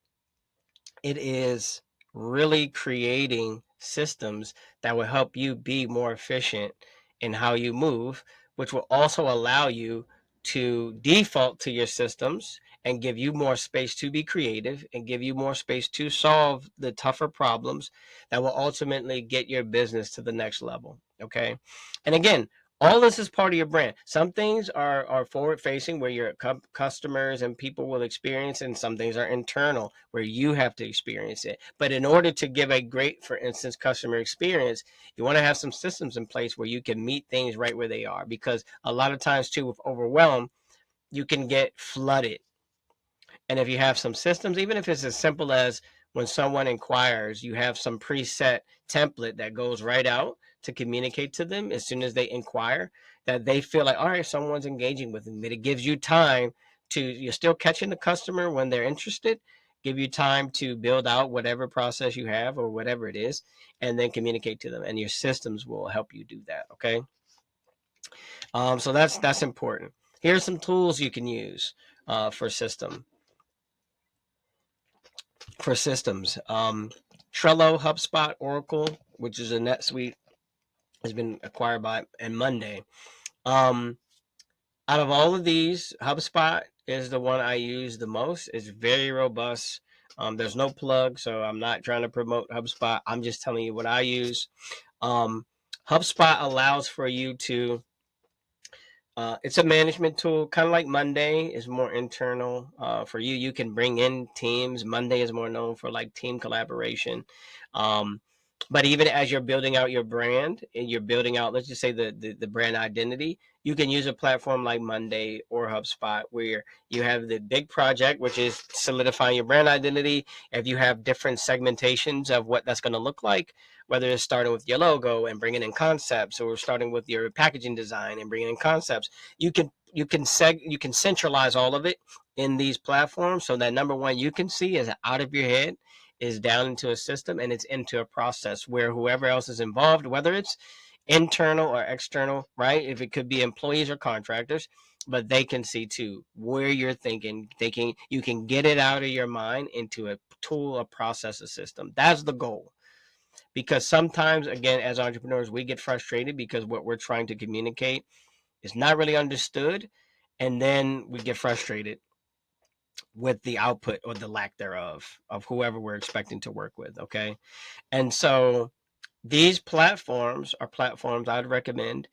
It is really creating systems that will help you be more efficient in how you move, which will also allow you to default to your systems and give you more space to be creative and give you more space to solve the tougher problems that will ultimately get your business to the next level. Okay. And again, all this is part of your brand. Some things are forward facing where your customers and people will experience, and some things are internal where you have to experience it. But in order to give a great, for instance, customer experience, you want to have some systems in place where you can meet things right where they are, because a lot of times too, with overwhelm, you can get flooded. And if you have some systems, even if it's as simple as when someone inquires, you have some preset template that goes right out to communicate to them as soon as they inquire, that they feel like, all right, someone's engaging with them. But it gives you time to, you're still catching the customer when they're interested, give you time to build out whatever process you have or whatever it is, and then communicate to them. And your systems will help you do that. Okay. So that's important. Here's some tools you can use for systems. Trello, HubSpot, Oracle, which is a NetSuite, has been acquired by, and Monday. Um, Out of all of these, HubSpot is the one I use the most. It's very robust. There's no plug, so I'm not trying to promote HubSpot. I'm just telling you what I use. Um, HubSpot allows for you to it's a management tool, kind of like Monday is more internal. For you, you can bring in teams. Monday is more known for like team collaboration. Um, but even as you're building out your brand and you're building out, let's just say the brand identity, you can use a platform like Monday or HubSpot where you have the big project, which is solidifying your brand identity. If you have different segmentations of what that's going to look like, whether it's starting with your logo and bringing in concepts, or starting with your packaging design and bringing in concepts, you can centralize all of it in these platforms, so that number one, you can see is out of your head, is down into a system, and it's into a process where whoever else is involved, whether it's internal or external, right? If it could be employees or contractors, but they can see too where you're thinking. You can get it out of your mind into a tool, a process, a system. That's the goal. Because sometimes, again, as entrepreneurs, we get frustrated because what we're trying to communicate is not really understood, and then we get frustrated with the output or the lack thereof of whoever we're expecting to work with. Okay. And so these platforms are platforms I'd recommend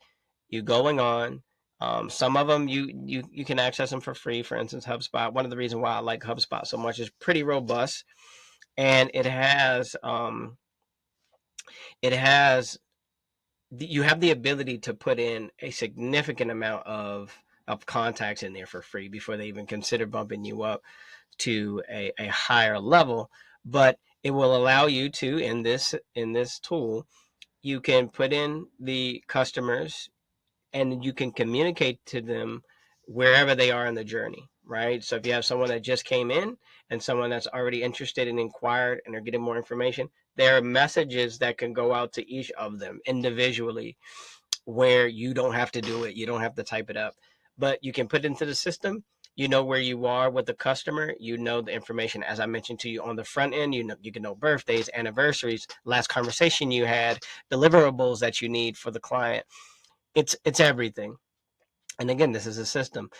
you going on. Some of them you can access them for free. For instance, HubSpot. One of the reasons why I like HubSpot so much is pretty robust, and it has you have the ability to put in a significant amount of contacts in there for free before they even consider bumping you up to a higher level. But it will allow you to, in this tool, you can put in the customers and you can communicate to them wherever they are in the journey, right? So if you have someone that just came in and someone that's already interested and inquired and are getting more information, there are messages that can go out to each of them individually, where you don't have to do it. You don't have to type it up, but you can put it into the system. You know where you are with the customer. You know the information, as I mentioned to you on the front end. You can know birthdays, anniversaries, last conversation you had, deliverables that you need for the client. It's everything. And again, this is a system.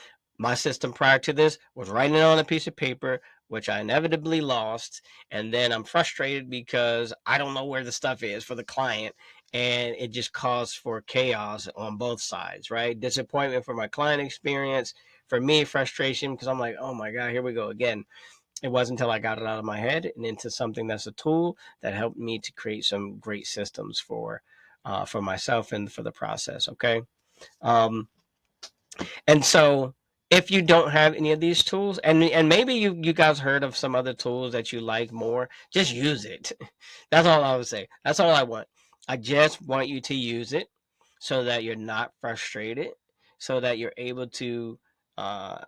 My system prior to this was writing it on a piece of paper, which I inevitably lost. And then I'm frustrated because I don't know where the stuff is for the client. And it just caused for chaos on both sides, right? Disappointment for my client experience, for me, frustration, because I'm like, oh my God, here we go again. It wasn't until I got it out of my head and into something that's a tool that helped me to create some great systems for myself and for the process. Okay. Um, and so if you don't have any of these tools, and maybe you guys heard of some other tools that you like more, just use it. That's all I would say. That's all I want. I just want you to use it so that you're not frustrated, so that you're able to uh,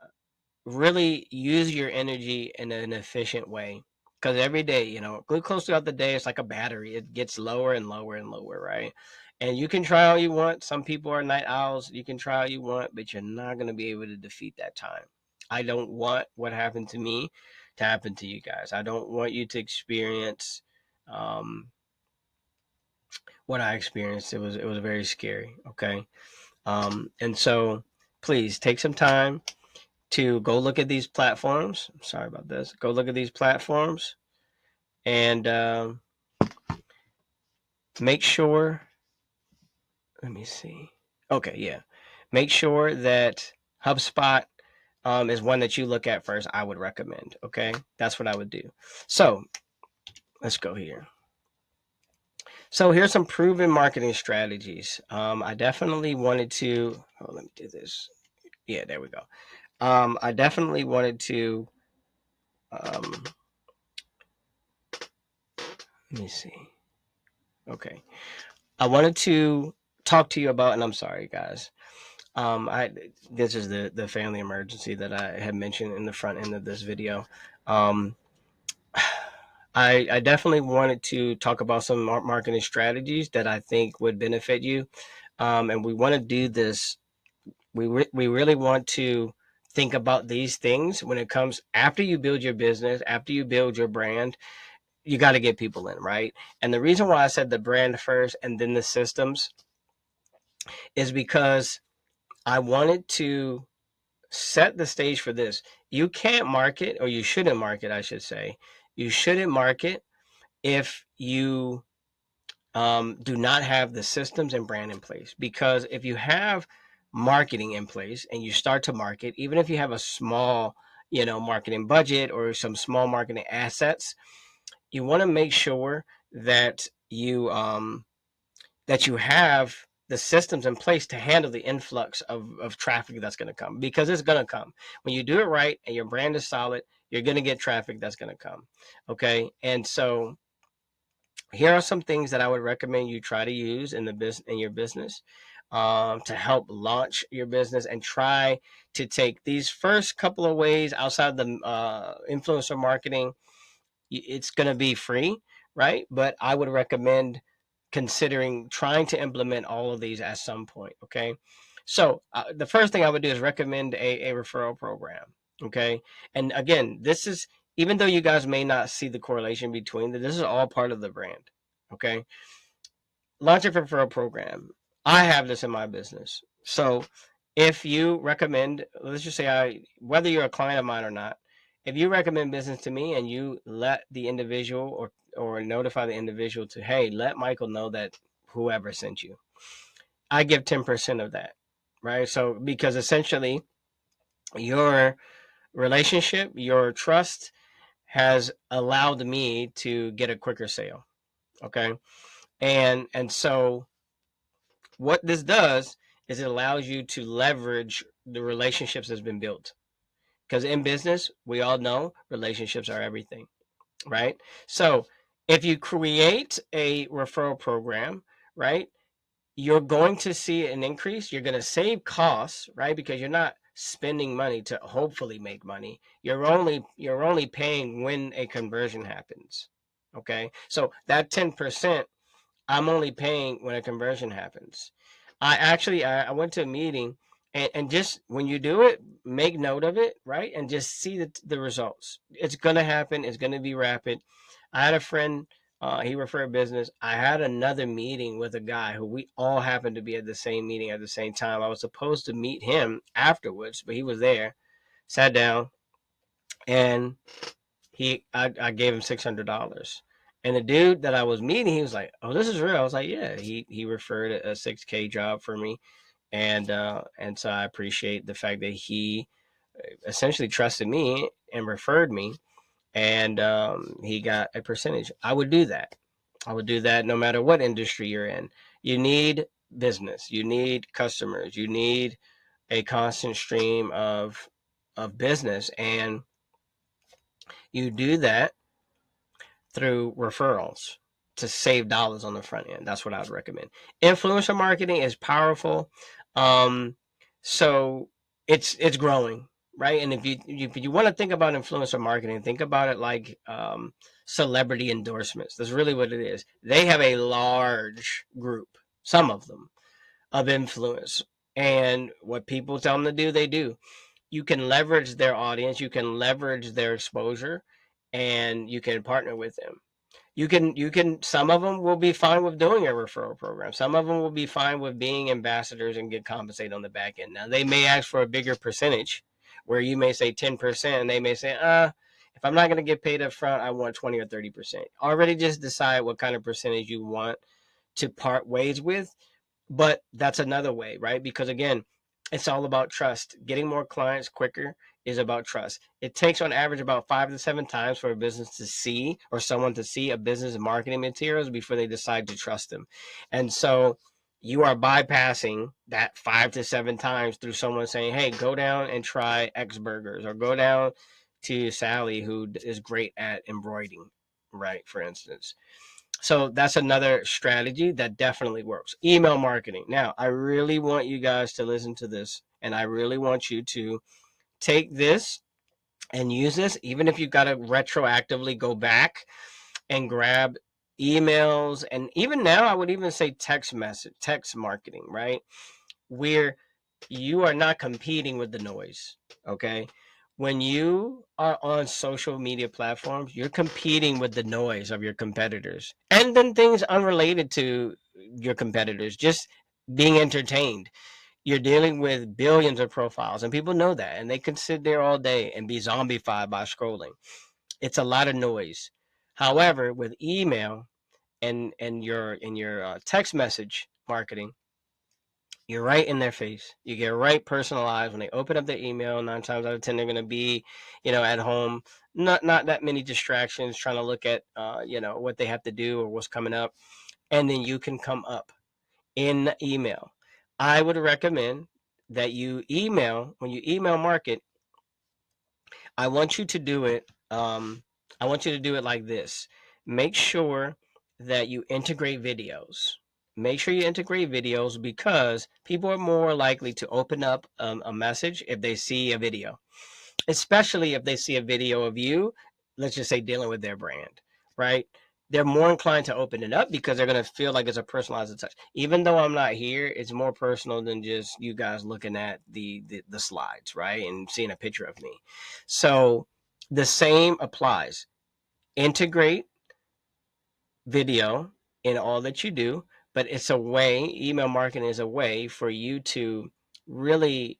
really use your energy in an efficient way. Because every day, glucose throughout the day, it's like a battery. It gets lower and lower and lower, right? And you can try all you want. Some people are night owls. You can try all you want, but you're not going to be able to defeat that time. I don't want what happened to me to happen to you guys. I don't want you to experience what I experienced. It was very scary. Okay. And so please take some time to go look at these platforms. Sorry about this. Go look at these platforms and make sure. Let me see. Okay, yeah. Make sure that HubSpot is one that you look at first. I would recommend. Okay, that's what I would do. So let's go here. So here's some proven marketing strategies. I definitely wanted to. Oh, let me do this. Yeah, there we go. I definitely wanted to. Um, let me see. Okay, I wanted to talk to you about, and I'm sorry, guys. I This is the family emergency that I had mentioned in the front end of this video. Um, I definitely wanted to talk about some marketing strategies that I think would benefit you, and we want to do this. We really want to think about these things when it comes after you build your business, after you build your brand. You got to get people in, right? And the reason why I said the brand first and then the systems is because I wanted to set the stage for this. You can't market, or you shouldn't market, I should say. You shouldn't market if you do not have the systems and brand in place. Because if you have marketing in place and you start to market, even if you have a small, marketing budget or some small marketing assets, you want to make sure that you have the systems in place to handle the influx of traffic that's going to come, because it's going to come. When you do it right and your brand is solid, you're going to get traffic that's going to come. Okay. And so here are some things that I would recommend you try to use in your business, to help launch your business, and try to take these first couple of ways outside the influencer marketing. It's going to be free, right? But I would recommend considering trying to implement all of these at some point. Okay. So the first thing I would do is recommend a referral program. Okay. And again, this is, even though you guys may not see the correlation between them, this is all part of the brand. Okay. Launch a referral program. I have this in my business. So if you recommend, let's just say whether you're a client of mine or not, if you recommend business to me and you let the individual or notify the individual to, hey, let Michael know that whoever sent you, I give 10% of that, right? So because essentially your relationship, your trust has allowed me to get a quicker sale. Okay. And so what this does is it allows you to leverage the relationships that's been built. Because in business, we all know relationships are everything, right? So if you create a referral program, right, you're going to see an increase. You're going to save costs, right? Because you're not spending money to hopefully make money. You're only paying when a conversion happens. Okay. So that 10%, I'm only paying when a conversion happens. I went to a meeting, and just when you do it, make note of it, right? And just see the results. It's gonna happen. It's gonna be rapid. I had a friend, he referred business. I had another meeting with a guy who we all happened to be at the same meeting at the same time. I was supposed to meet him afterwards, but he was there. Sat down, and I gave him $600. And the dude that I was meeting, he was like, "Oh, this is real." I was like, "Yeah." He referred a 6K job for me, and so I appreciate the fact that he essentially trusted me and referred me, and he got a percentage. I would do that. I would do that no matter what industry you're in. You need business. You need customers. You need a constant stream of business, and you do that through referrals to save dollars on the front end. That's what I would recommend. Influencer marketing is powerful. Um, so it's growing, right? And if you want to think about influencer marketing, think about it like celebrity endorsements. That's really what it is. They have a large group, some of them, of influence, and what people tell them to do, they do. you can leverage their audience, you can leverage their exposure, and you can partner with them. You can some of them will be fine with doing a referral program. Some of them will be fine with being ambassadors and get compensated on the back end. Now they may ask for a bigger percentage where you may say 10% and they may say, if I'm not going to get paid up front, I want 20 or 30%. Already just decide what kind of percentage you want to part ways with. But that's another way, right? Because again, it's all about trust. Getting more clients quicker is about trust. It takes on average about 5 to 7 times for a business to see, or someone to see, a business marketing materials before they decide to trust them. And so you are bypassing that 5 to 7 times through someone saying, hey, go down and try X burgers, or go down to Sally, who is great at embroidering, right? For instance. So that's another strategy that definitely works. Email marketing. Now, I really want you guys to listen to this, and I really want you to take this and use this, even if you've got to retroactively go back and grab emails. And even now, I would even say text marketing, right? Where you are not competing with the noise. Okay. When you are on social media platforms, you're competing with the noise of your competitors, and then things unrelated to your competitors, just being entertained. You're dealing with billions of profiles, and people know that, and they can sit there all day and be zombified by scrolling. It's a lot of noise. However, with email and your text message marketing, you're right in their face. You get right personalized when they open up their email. 9 times out of 10, they're going to be, at home. Not that many distractions, trying to look at, what they have to do or what's coming up, and then you can come up in the email. I would recommend that you email when you email market. I want you to do it. I want you to do it like this. Make sure that you integrate videos. Make sure you integrate videos because people are more likely to open up a message if they see a video, especially if they see a video of you, let's just say dealing with their brand, right? They're more inclined to open it up because they're going to feel like it's a personalized touch. Even though I'm not here, it's more personal than just you guys looking at the slides, right? And seeing a picture of me. So the same applies. Integrate video in all that you do, but it's a way, email marketing is a way for you to really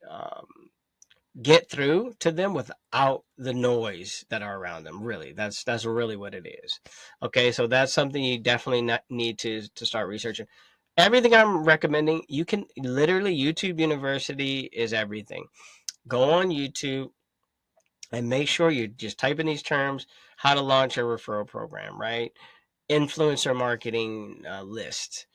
get through to them without the noise that are around them. Really, that's really what it is. Okay, so that's something you definitely not need to start researching. Everything I'm recommending, you can literally, YouTube University is everything. Go on YouTube and make sure you just type in these terms: how to launch a referral program, right? Influencer marketing list,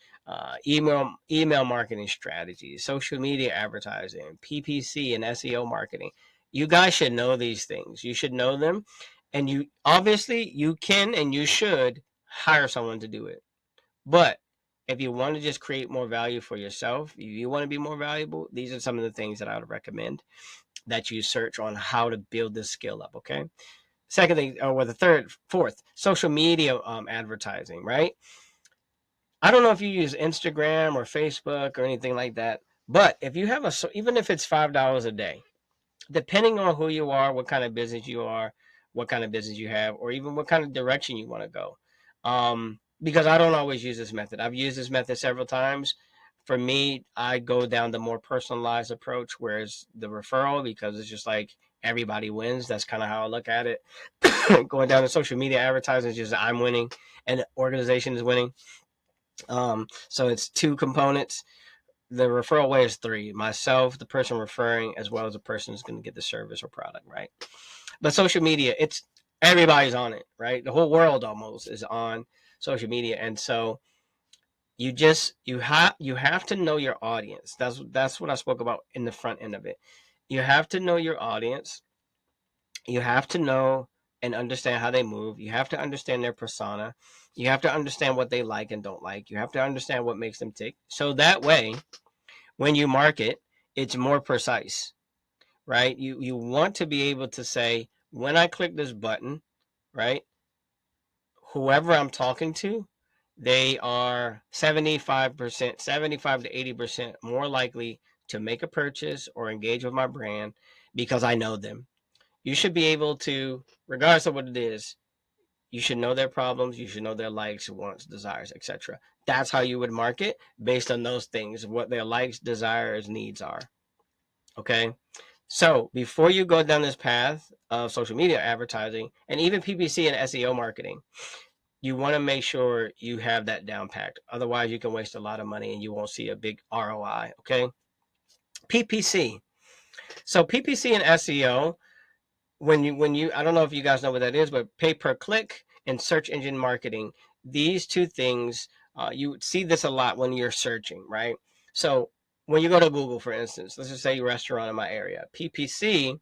email marketing strategies, social media advertising, PPC and SEO marketing. You guys should know these things. You should know them, and you obviously you can and you should hire someone to do it. But if you want to just create more value for yourself, if you want to be more valuable, these are some of the things that I would recommend that you search on how to build this skill up. Okay. Second thing, or the fourth, social media advertising, right? I don't know if you use Instagram or Facebook or anything like that, but if you have even if it's $5 a day, depending on who you are, what kind of business you are, what kind of business you have, or even what kind of direction you want to go. Because I don't always use this method. I've used this method several times. For me, I go down the more personalized approach, whereas the referral, because it's just like everybody wins. That's kind of how I look at it. Going down to social media advertising is just I'm winning and the organization is winning. So it's two components. The referral way is three: myself, the person referring, as well as the person who's going to get the service or product, right? But social media, it's everybody's on it, right? The whole world almost is on social media, and so you have to know your audience. That's what I spoke about in the front end of it. You have to know your audience. You have to know and understand how they move. You have to understand their persona. You have to understand what they like and don't like. You have to understand what makes them tick. So that way, when you market, it's more precise, right? You want to be able to say, when I click this button, right? Whoever I'm talking to, they are 75%, 75 to 80% more likely to make a purchase or engage with my brand because I know them. You should be able to, regardless of what it is, you should know their problems. You should know their likes, wants, desires, etc. That's how you would market based on those things, what their likes, desires, needs are. Okay. So before you go down this path of social media advertising and even PPC and SEO marketing, you want to make sure you have that down packed. Otherwise, you can waste a lot of money and you won't see a big ROI. Okay. PPC. So PPC and SEO, when you I don't know if you guys know what that is, but pay per click and search engine marketing, these two things, you see this a lot when you're searching, right? So when you go to Google, for instance, let's just say restaurant in my area, PPC,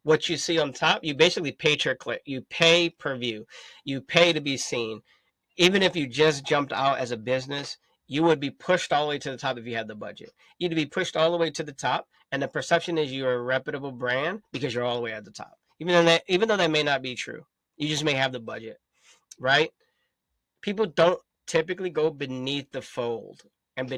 what you see on top, you basically pay per click, you pay per view, you pay to be seen. Even if you just jumped out as a business, you would be pushed all the way to the top if you had the budget. You'd be pushed all the way to the top, and the perception is you're a reputable brand because you're all the way at the top. Even though that may not be true, you just may have the budget, right? People don't typically go beneath the fold. And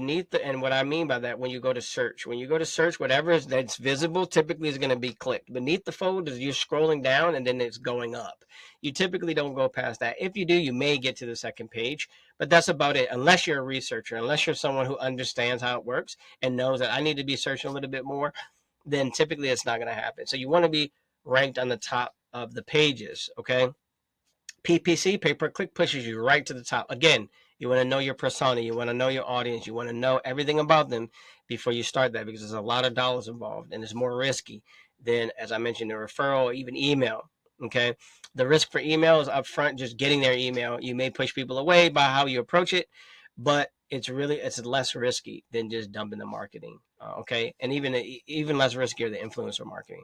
what I mean by that, when you go to search, whatever is that's visible typically is going to be clicked. Beneath the fold is you're scrolling down and then it's going up. You typically don't go past that. If you do, you may get to the second page, but that's about it. Unless you're a researcher, unless you're someone who understands how it works and knows that I need to be searching a little bit more, then typically it's not going to happen. So you want to be ranked on the top of the pages, okay? PPC, pay per click, pushes you right to the top. Again, you want to know your persona, you want to know your audience, you want to know everything about them before you start that, because there's a lot of dollars involved and it's more risky than, as I mentioned, the referral or even email. Okay. The risk for email is upfront, just getting their email. You may push people away by how you approach it, but it's less risky than just dumping the marketing. Okay. And even less riskier than influencer marketing.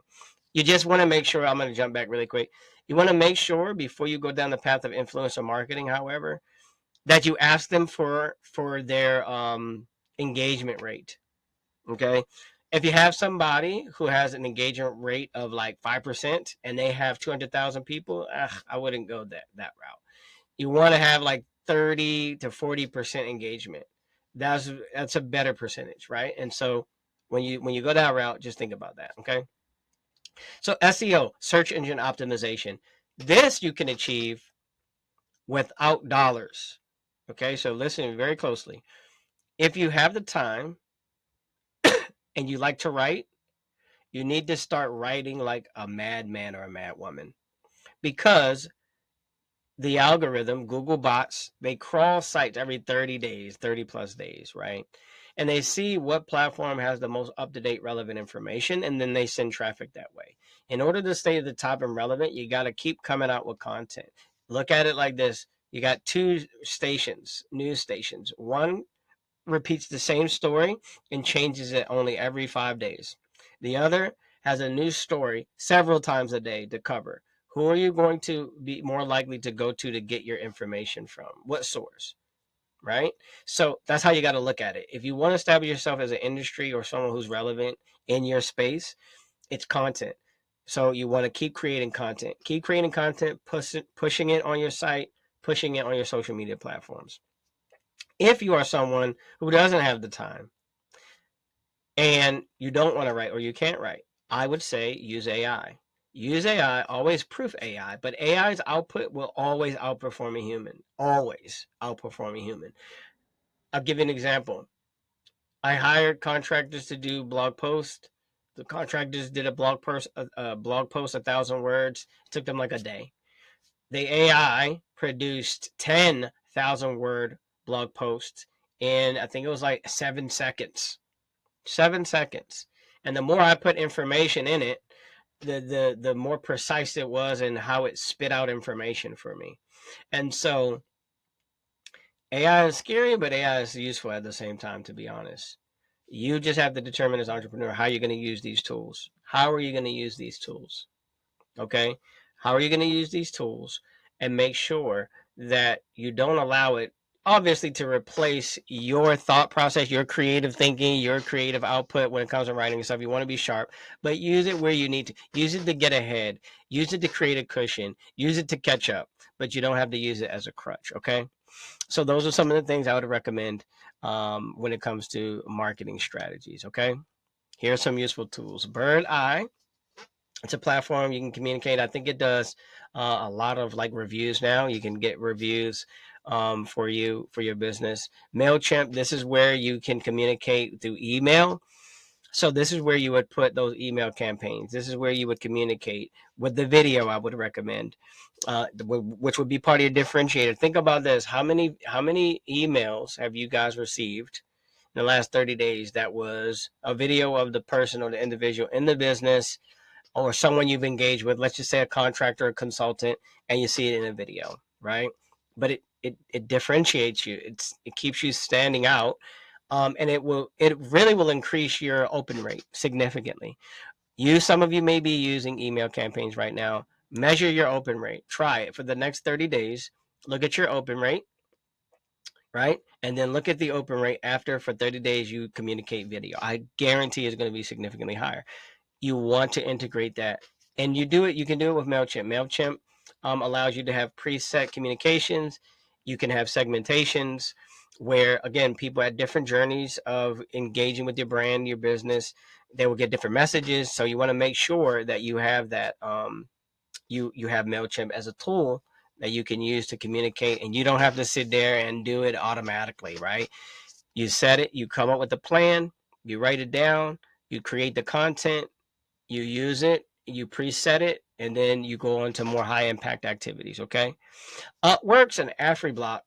You just want to make sure, I'm going to jump back really quick. You want to make sure before you go down the path of influencer marketing, however, that you ask them for their engagement rate. Okay. If you have somebody who has an engagement rate of like 5% and they have 200,000 people, I wouldn't go that route. You want to have like 30 to 40% engagement. That's a better percentage, right? And so when you go that route, just think about that. Okay. So SEO, search engine optimization. This you can achieve without dollars. Okay, so listen very closely. If you have the time and you like to write, you need to start writing like a madman or a madwoman, because the algorithm, Google bots, they crawl sites every 30 days, 30 plus days, right? And they see what platform has the most up to date relevant information, and then they send traffic that way. In order to stay at the top and relevant, you got to keep coming out with content. Look at it like this: you got two stations, news stations. One repeats the same story and changes it only every 5 days. The other has a new story several times a day to cover. Who are you going to be more likely to go to get your information from? What source? Right? So that's how you got to look at it. If you want to establish yourself as an industry or someone who's relevant in your space, it's content. So you want to keep creating content, pushing it on your site, pushing it on your social media platforms. If you are someone who doesn't have the time and you don't want to write or you can't write, I would say use AI. Use AI, always proof AI, but AI's output will always outperform a human. Always outperform a human. I'll give you an example. I hired contractors to do blog posts. The contractors did a blog post 1,000 words. It took them like a day. The AI produced 10,000 word blog posts in, I think it was like 7 seconds. 7 seconds. And the more I put information in it, the more precise it was and how it spit out information for me. And so AI is scary, but AI is useful at the same time, to be honest. You just have to determine as an entrepreneur how you're going to use these tools. How are you going to use these tools? Okay. How are you going to use these tools and make sure that you don't allow it, obviously, to replace your thought process, your creative thinking, your creative output when it comes to writing and stuff. You want to be sharp, but use it where you need to. Use it to get ahead. Use it to create a cushion. Use it to catch up, but you don't have to use it as a crutch. Okay. So those are some of the things I would recommend when it comes to marketing strategies. Okay. Here are some useful tools. Bird Eye. It's a platform you can communicate. I think it does a lot of like reviews now. You can get reviews for your business. Mailchimp. This is where you can communicate through email. So this is where you would put those email campaigns. This is where you would communicate with the video. I would recommend, which would be part of your differentiator. Think about this: how many emails have you guys received in the last 30 days that was a video of the person or the individual in the business or someone you've engaged with, let's just say a contractor or consultant, and you see it in a video, right? But it differentiates you. It keeps you standing out, and it really will increase your open rate significantly. Some of you may be using email campaigns right now. Measure your open rate. Try it for the next 30 days. Look at your open rate, right? And then look at the open rate after for 30 days you communicate video. I guarantee it's going to be significantly higher. You want to integrate that, and you can do it with Mailchimp allows you to have preset communications. You can have segmentations where, again, people at different journeys of engaging with your brand, your business, they will get different messages. So you want to make sure that you have that you have Mailchimp as a tool that you can use to communicate, and you don't have to sit there and do it automatically, right? You set it, you come up with a plan, you write it down, you create the content, you use it, you preset it, and then you go on to more high impact activities. Okay. Upworks and AfriBlock.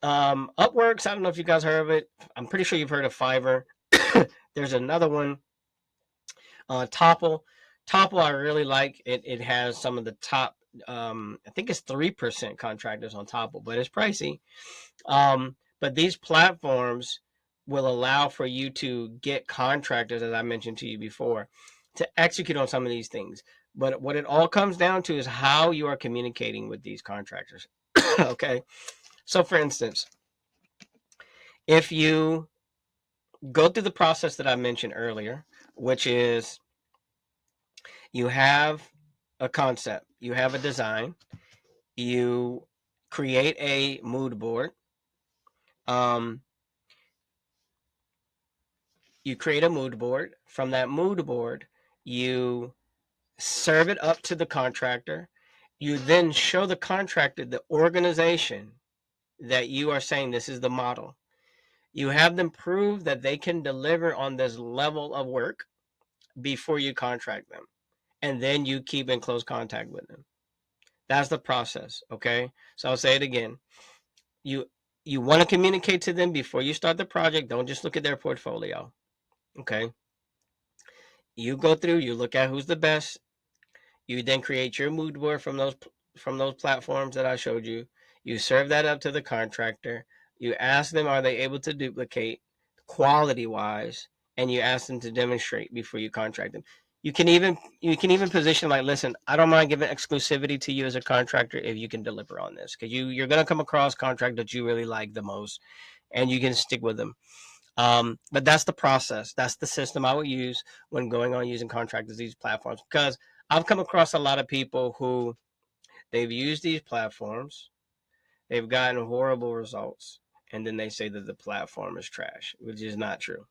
Upworks, I don't know if you guys heard of it. I'm pretty sure you've heard of Fiverr. There's another one, Topple. Topple, I really like it. It has some of the top, I think it's 3% contractors on Topple, but it's pricey. But these platforms will allow for you to get contractors, as I mentioned to you before, to execute on some of these things. But what it all comes down to is how you are communicating with these contractors. Okay. So, for instance, if you go through the process that I mentioned earlier, which is you have a concept, you have a design, you create a mood board. Um, you create a mood board. From that mood board, you serve it up to the contractor. You then show the contractor the organization that you are saying this is the model. You have them prove that they can deliver on this level of work before you contract them. And then you keep in close contact with them. That's the process. Okay. So I'll say it again. You you want to communicate to them before you start the project. Don't just look at their portfolio. Okay. You go through, you look at who's the best. You then create your mood board from those platforms that I showed you. You serve that up to the contractor. You ask them, are they able to duplicate quality wise, and you ask them to demonstrate before you contract them. You can even position like, listen, I don't mind giving exclusivity to you as a contractor if you can deliver on this, because you're gonna come across contractors that you really like the most, and you can stick with them. But that's the process. That's the system I would use when going on using contractors, these platforms, because I've come across a lot of people who they've used these platforms, they've gotten horrible results, and then they say that the platform is trash, which is not true.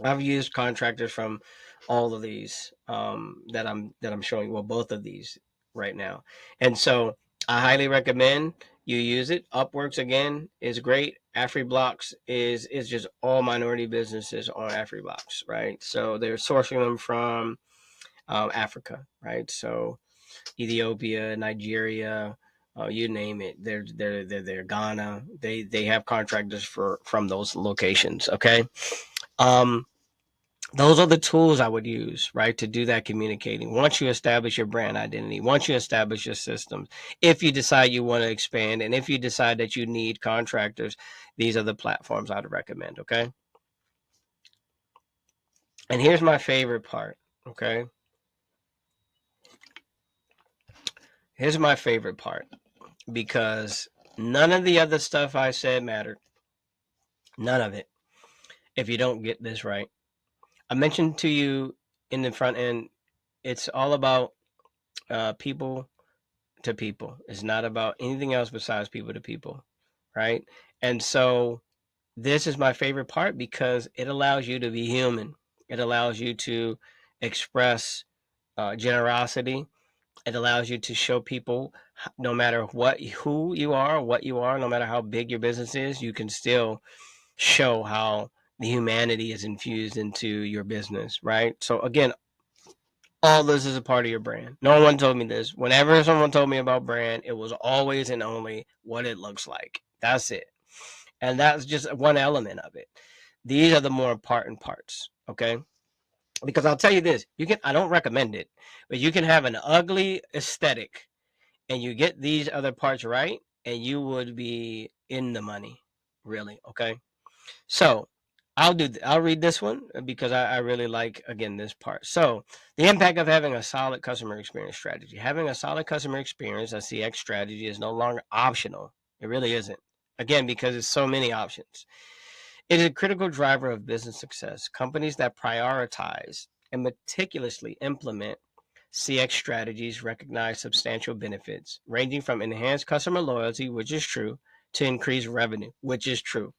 I've used contractors from all of these that I'm showing. Well, both of these right now, and so I highly recommend you use it. Upworks again is great. AfriBlocks is just all minority businesses on AfriBlocks, right? So they're sourcing them from Africa, right? So Ethiopia, Nigeria, you name it. They're Ghana. They have contractors from those locations. Okay. Um, those are the tools I would use, right, to do that communicating. Once you establish your brand identity, once you establish your systems, if you decide you want to expand, and if you decide that you need contractors, these are the platforms I'd recommend. Okay. And here's my favorite part. Okay. Here's my favorite part, because none of the other stuff I said mattered. None of it. If you don't get this right, I mentioned to you in the front end, it's all about people to people. It's not about anything else besides people to people, right? And so this is my favorite part because it allows you to be human. It allows you to express generosity. It allows you to show people, no matter who you are, what you are, no matter how big your business is, you can still show how the humanity is infused into your business, right? So again, all this is a part of your brand. No one told me this. Whenever someone told me about brand, it was always and only what it looks like. That's it. And that's just one element of it. These are the more important parts, okay? Because I'll tell you this, I don't recommend it, but you can have an ugly aesthetic and you get these other parts right and you would be in the money, really, okay? So I'll read this one because I really like, again, this part. So the impact of having a solid customer experience strategy. Having a solid customer experience, a CX strategy, is no longer optional. It really isn't. Again, because it's so many options. It is a critical driver of business success. Companies that prioritize and meticulously implement CX strategies recognize substantial benefits, ranging from enhanced customer loyalty, which is true, to increased revenue, which is true.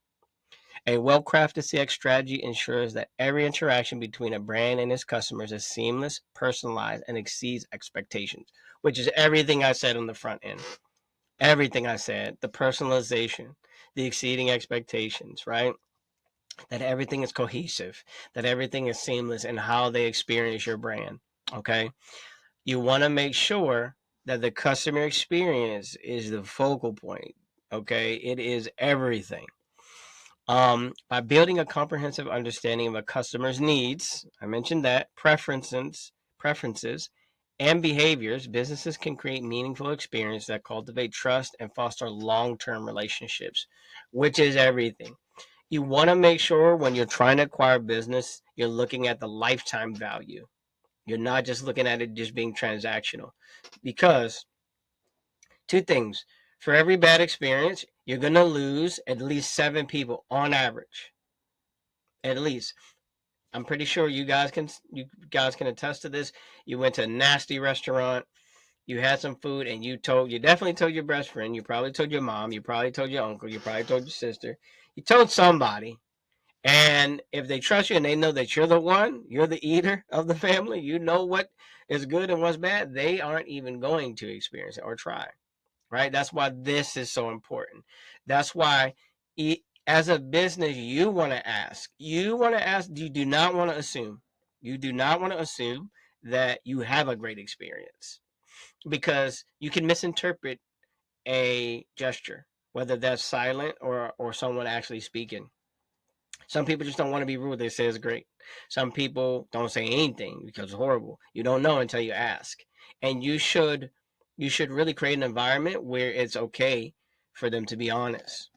A well crafted CX strategy ensures that every interaction between a brand and its customers is seamless, personalized, and exceeds expectations, which is everything I said on the front end. Everything I said, the personalization, the exceeding expectations, right? That everything is cohesive, that everything is seamless in how they experience your brand. Okay. You want to make sure that the customer experience is the focal point. Okay. It is everything. By building a comprehensive understanding of a customer's needs, I mentioned that, preferences, and behaviors, businesses can create meaningful experiences that cultivate trust and foster long-term relationships, which is everything. You want to make sure when you're trying to acquire business, you're looking at the lifetime value. You're not just looking at it just being transactional. Because two things. For every bad experience, you're going to lose at least 7 people on average. At least. I'm pretty sure you guys can attest to this. You went to a nasty restaurant, you had some food, and you definitely told your best friend, you probably told your mom, you probably told your uncle, you probably told your sister, you told somebody. And if they trust you and they know that you're the eater of the family, you know what is good and what's bad, they aren't even going to experience it or try. Right? That's why this is so important. That's why, as a business, you want to ask. You want to ask. You do not want to assume. You do not want to assume that you have a great experience, because you can misinterpret a gesture, whether that's silent or someone actually speaking. Some people just don't want to be rude. They say it's great. Some people don't say anything because it's horrible. You don't know until you ask. And you should really create an environment where it's okay for them to be honest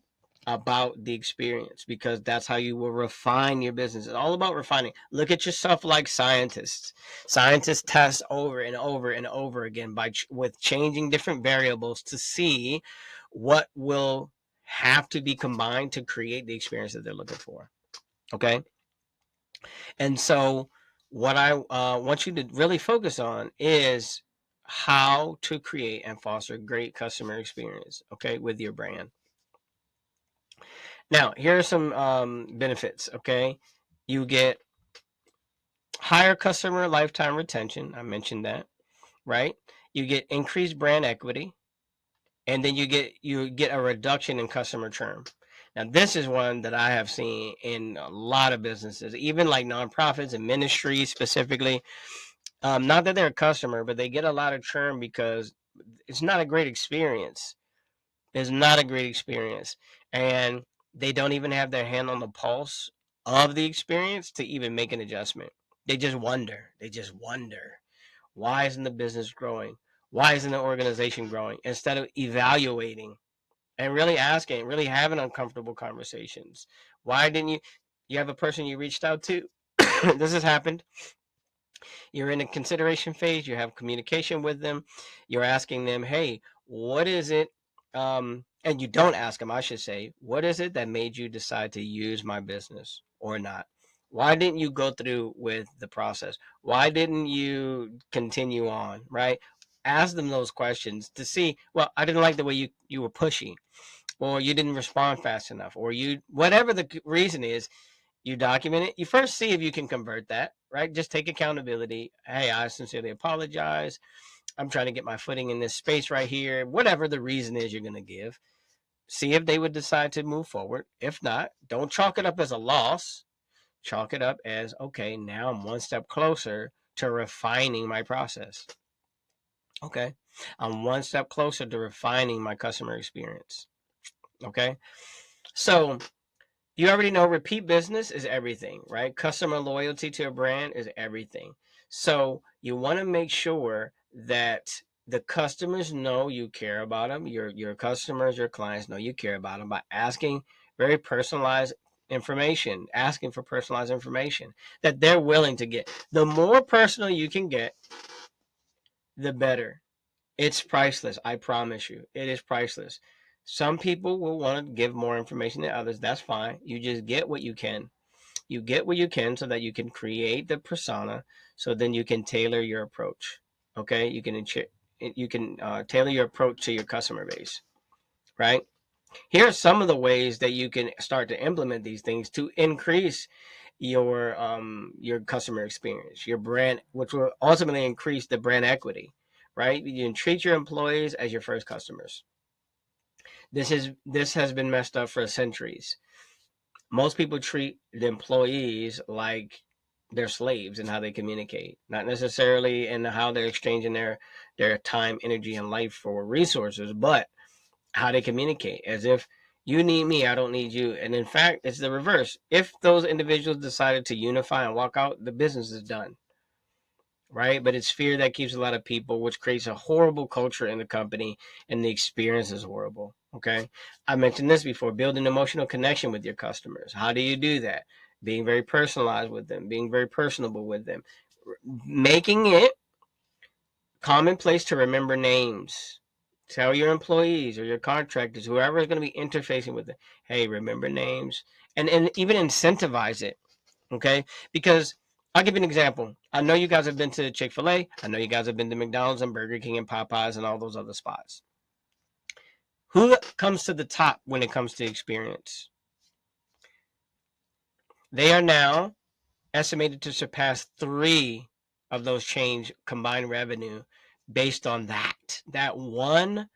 about the experience, because that's how you will refine your business. It's all about refining. Look at yourself like scientists. Scientists test over and over and over again with changing different variables to see what will have to be combined to create the experience that they're looking for. Okay. And so, what I want you to really focus on is how to create and foster great customer experience, okay, with your brand. Now, here are some benefits, okay? You get higher customer lifetime retention. I mentioned that, right? You get increased brand equity, and then you get a reduction in customer churn. Now, this is one that I have seen in a lot of businesses, even like nonprofits and ministries specifically. Not that they're a customer, but they get a lot of churn because it's not a great experience. It's not a great experience, and they don't even have their hand on the pulse of the experience to even make an adjustment. They just wonder. They just wonder, why isn't the business growing? Why isn't the organization growing? Instead of evaluating and really asking, really having uncomfortable conversations. Why didn't you have a person you reached out to? This has happened. You're in a consideration phase, you have communication with them, you're asking them, hey, what is it, and you don't ask them, I should say, what is it that made you decide to use my business or not? Why didn't you go through with the process? Why didn't you continue on, right? Ask them those questions to see, well, I didn't like the way you were pushy, or you didn't respond fast enough, or you, whatever the reason is. You document it. You first see if you can convert that, right? Just take accountability. Hey, I sincerely apologize. I'm trying to get my footing in this space right here. Whatever the reason is you're going to give, see if they would decide to move forward. If not, don't chalk it up as a loss. Chalk it up as, okay, now I'm one step closer to refining my process. Okay, I'm one step closer to refining my customer experience. Okay, so you already know repeat business is everything, right? Customer loyalty to a brand is everything. So you want to make sure that the customers know you care about them. Your customers, your clients know you care about them by asking very personalized information, asking for personalized information that they're willing to get. The more personal you can get, the better. It's priceless. I promise you. It is priceless. Some people will want to give more information than others. That's fine. You just get what you can. You get what you can so that you can create the persona. So then you can tailor your approach. Okay, you can tailor your approach to your customer base. Right. Here are some of the ways that you can start to implement these things to increase your customer experience, your brand, which will ultimately increase the brand equity. Right. You can treat your employees as your first customers. This has been messed up for centuries. Most people treat the employees like they're slaves in how they communicate, not necessarily in how they're exchanging their time, energy, and life for resources, but how they communicate, as if you need me, I don't need you. And in fact, it's the reverse. If those individuals decided to unify and walk out, the business is done. Right? But it's fear that keeps a lot of people, which creates a horrible culture in the company, and the experience is horrible. Okay. I mentioned this before, building emotional connection with your customers. How do you do that? Being very personalized with them, being very personable with them, making it commonplace to remember names. Tell your employees or your contractors, whoever is going to be interfacing with them, hey, remember names, and even incentivize it. Okay, because I'll give you an example. I know you guys have been to Chick-fil-A. I know you guys have been to McDonald's and Burger King and Popeyes and all those other spots. Who comes to the top when it comes to experience? They are now estimated to surpass three of those chains combined revenue based on that one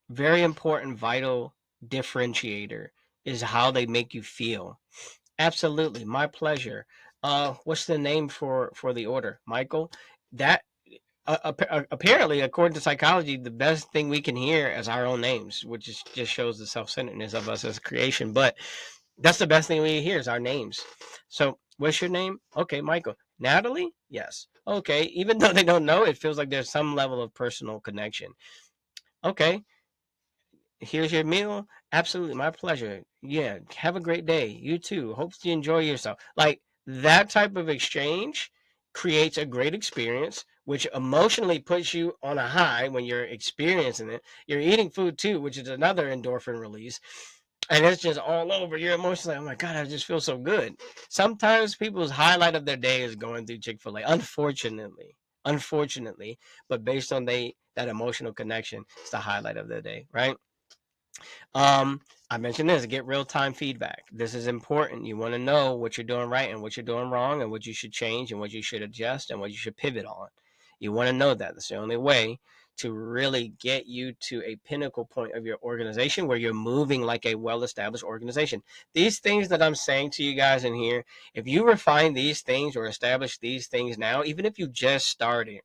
very important vital differentiator is how they make you feel. Absolutely, my pleasure. What's the name for the order, Michael? That apparently, according to psychology, the best thing we can hear is our own names, which just shows the self-centeredness of us as creation. But that's the best thing we hear is our names. So, what's your name? Okay, Michael. Natalie? Yes. Okay. Even though they don't know, it feels like there's some level of personal connection. Okay, here's your meal. Absolutely, my pleasure. Yeah, have a great day. You too. Hope you enjoy yourself. Like that type of exchange creates a great experience, which emotionally puts you on a high when you're experiencing it. You're eating food too, which is another endorphin release. And it's just all over. You're emotionally, oh my God, I just feel so good. Sometimes people's highlight of their day is going through Chick-fil-A, unfortunately, but based on that emotional connection, it's the highlight of their day, right? I mentioned this, get real time feedback. This is important. You want to know what you're doing right and what you're doing wrong and what you should change and what you should adjust and what you should pivot on. You want to know that. That's the only way to really get you to a pinnacle point of your organization where you're moving like a well established organization. These things that I'm saying to you guys in here, if you refine these things or establish these things now, even if you just started,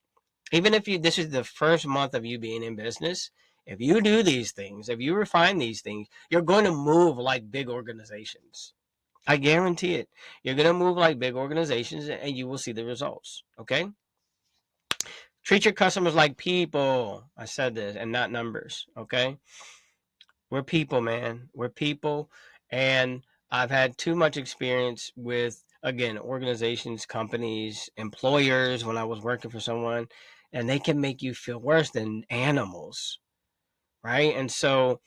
even if this is the first month of you being in business, if you do these things, if you refine these things, you're going to move like big organizations. I guarantee it. You're going to move like big organizations and you will see the results. Okay. Treat your customers like people. I said this, and not numbers. Okay. We're people, man. We're people. And I've had too much experience with, again, organizations, companies, employers when I was working for someone, and they can make you feel worse than animals, right? And so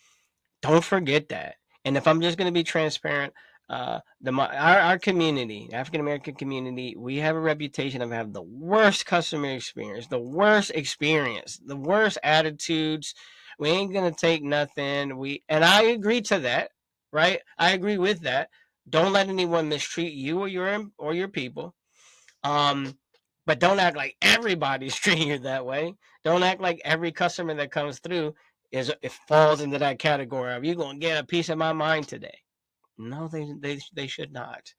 don't forget that. And if I'm just going to be transparent, our community, African American community, we have a reputation of having the worst customer experience, the worst attitudes. We ain't gonna take nothing. And I agree to that, right? I agree with that. Don't let anyone mistreat you or your people. Um, but don't act like everybody's treating you that way. Don't act like every customer that comes through it falls into that category of, you're gonna get a piece of my mind today. No, they should not.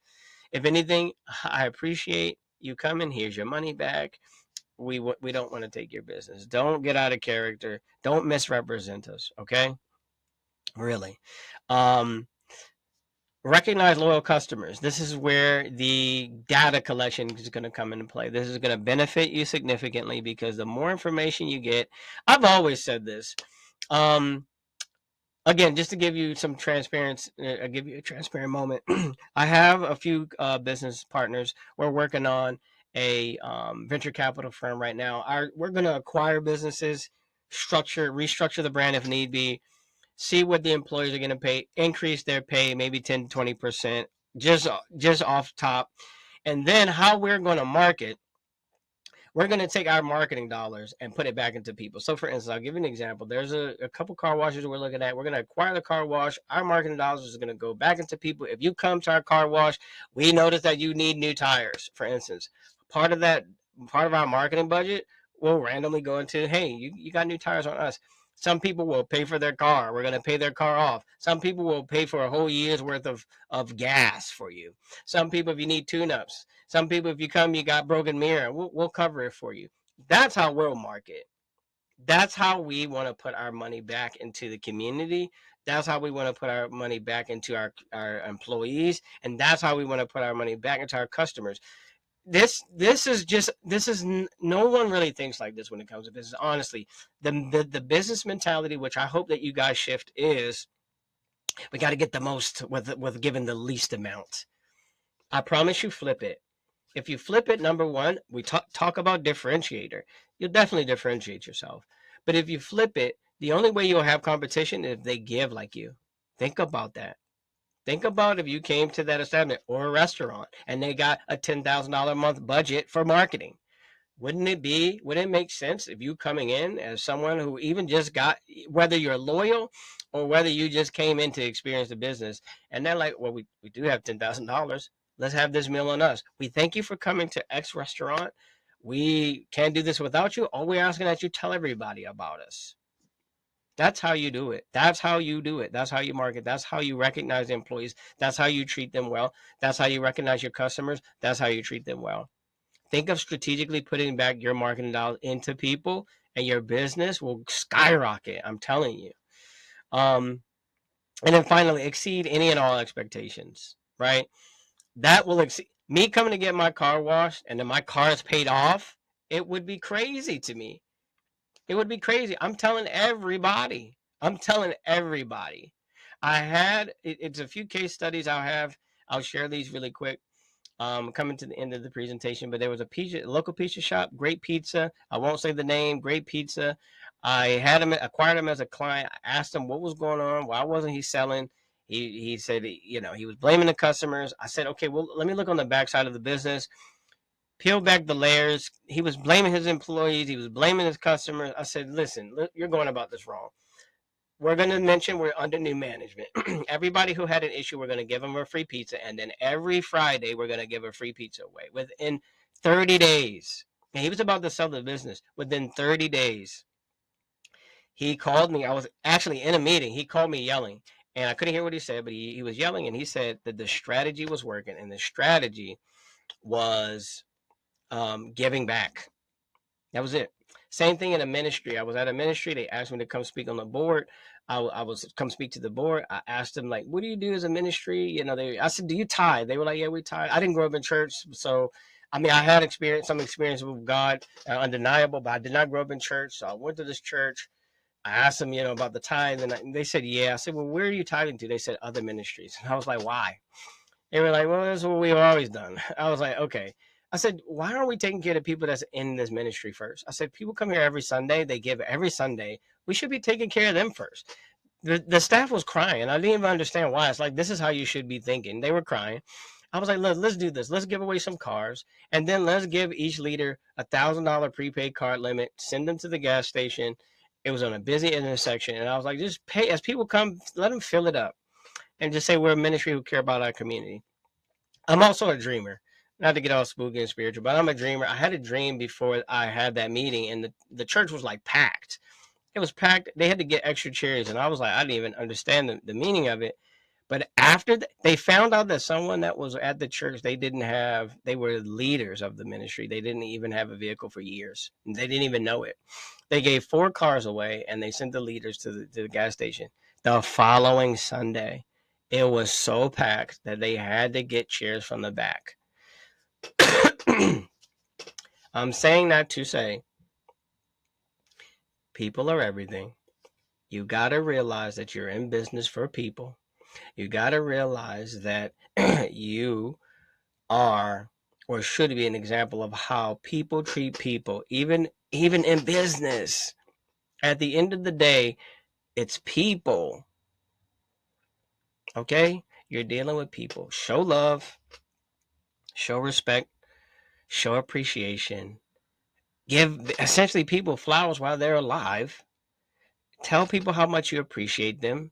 If anything, I appreciate you coming. Here's your money back. We don't want to take your business. Don't get out of character. Don't misrepresent us. Okay, really. Um, Recognize loyal customers. This is where the data collection is going to come into play. This is going to benefit you significantly because the more information you get, I've always said this. Um, Again, just to give you some transparency, I'll give you a transparent moment. I have a few business partners. We're working on a venture capital firm right now. We're going to acquire businesses, restructure the brand if need be, see what the employees are going to pay, increase their pay maybe 10 to 20%, just off top, and then how we're going to market. We're going to take our marketing dollars and put it back into people. So, for instance, I'll give you an example. There's a couple car washes we're looking at. We're going to acquire the car wash. Our marketing dollars is going to go back into people. If you come to our car wash, we notice that you need new tires, for instance. Part of that, part of our marketing budget will randomly go into, hey, you got new tires on us. Some people will pay for their car. We're going to pay their car off. Some people will pay for a whole year's worth of gas for you. Some people, if you need tune-ups. Some people, if you come, you got broken mirror, we'll cover it for you. That's how we'll market. That's how we want to put our money back into the community. That's how we want to put our money back into our employees. And that's how we want to put our money back into our customers. This is no one really thinks like this when it comes to business. Honestly, the business mentality, which I hope that you guys shift, is we got to get the most with giving the least amount. I promise you, flip it. If you flip it, number one, we talk about differentiator. You'll definitely differentiate yourself. But if you flip it, the only way you'll have competition is if they give like you. Think about that. Think about if you came to that establishment or a restaurant and they got a $10,000 a month budget for marketing. Wouldn't it make sense if you coming in as someone who even just got, whether you're loyal or whether you just came in to experience the business, and they're like, well, we do have $10,000. Let's have this meal on us. We thank you for coming to X restaurant. We can't do this without you. All we're asking that you tell everybody about us. That's how you do it. That's how you do it. That's how you market. That's how you recognize employees. That's how you treat them well. That's how you recognize your customers. That's how you treat them well. Think of strategically putting back your marketing dollars into people, and your business will skyrocket. I'm telling you. Um, and then finally, exceed any and all expectations. Right? That will exceed me coming to get my car washed, and then my car is paid off. It would be crazy to me. It would be crazy. I'm telling everybody. I'm telling everybody. It's a few case studies I'll have. I'll share these really quick. Coming to the end of the presentation, but there was a local pizza shop, great pizza. I won't say the name, great pizza. I acquired him as a client. I asked him what was going on. Why wasn't he selling? He said, he was blaming the customers. I said, okay, well, let me look on the backside of the business. Peel back the layers. He was blaming his employees. He was blaming his customers. I said, listen, you're going about this wrong. We're going to mention we're under new management. Everybody who had an issue, we're going to give them a free pizza. And then every Friday, we're going to give a free pizza away within 30 days. And he was about to sell the business. Within 30 days, he called me. I was actually in a meeting. He called me yelling. And I couldn't hear what he said, but he was yelling. And he said that the strategy was working. And the strategy was giving back. That was it. Same thing in a ministry. I was at a ministry. They asked me to come speak on the board. I was come speak to the board. I asked them, like, what do you do as a ministry? I said, do you tithe? They were like, yeah, we tithe. I didn't grow up in church, so I mean, I had some experience with God, undeniable, but I did not grow up in church. So I went to this church. I asked them, about the tithe, and they said, yeah. I said, well, where are you tithing to? They said other ministries. And I was like, why? They were like, well, that's what we've always done. I was like, okay. I said, why aren't we taking care of people that's in this ministry first? I said, people come here every Sunday. They give every Sunday. We should be taking care of them first. The staff was crying. I didn't even understand why. It's like, this is how you should be thinking. They were crying. I was like, let's do this. Let's give away some cars. And then let's give each leader $1,000 prepaid card limit. Send them to the gas station. It was on a busy intersection. And I was like, just pay as people come, let them fill it up. and just say we're a ministry who care about our community. I'm also a dreamer. Not to get all spooky and spiritual, but I'm a dreamer. I had a dream before I had that meeting, and the church was like packed. It was packed. They had to get extra chairs, and I was like, I didn't even understand the meaning of it. But after they found out that someone that was at the church, they were leaders of the ministry. They didn't even have a vehicle for years. They didn't even know it. They gave 4 cars away, and they sent the leaders to the gas station. The following Sunday, it was so packed that they had to get chairs from the back. I'm saying that to say people are everything. You got to realize that you're in business for people. You got to realize that you are or should be an example of how people treat people, even in business. At the end of the day, it's people. Okay? You're dealing with people. Show love, show respect, show appreciation. Give essentially people flowers while they're alive. Tell people how much you appreciate them.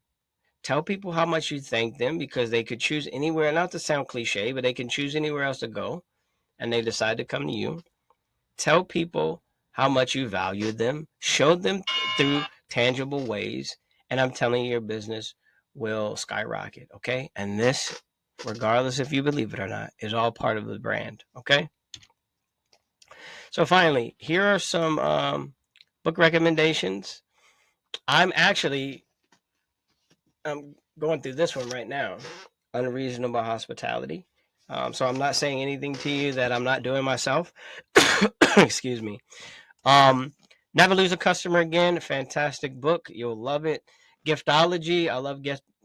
Tell people how much you thank them because they could choose anywhere, not to sound cliche, but they can choose anywhere else to go and they decide to come to you. Tell people how much you value them. Show them through tangible ways. And I'm telling you, your business will skyrocket. Okay. And this, regardless if you believe it or not, is all part of the brand. Okay. So finally, here are some book recommendations. I'm actually going through this one right now. Unreasonable Hospitality. So I'm not saying anything to you that I'm not doing myself. Excuse me. Never Lose a Customer Again. Fantastic book. You'll love it. Giftology. I love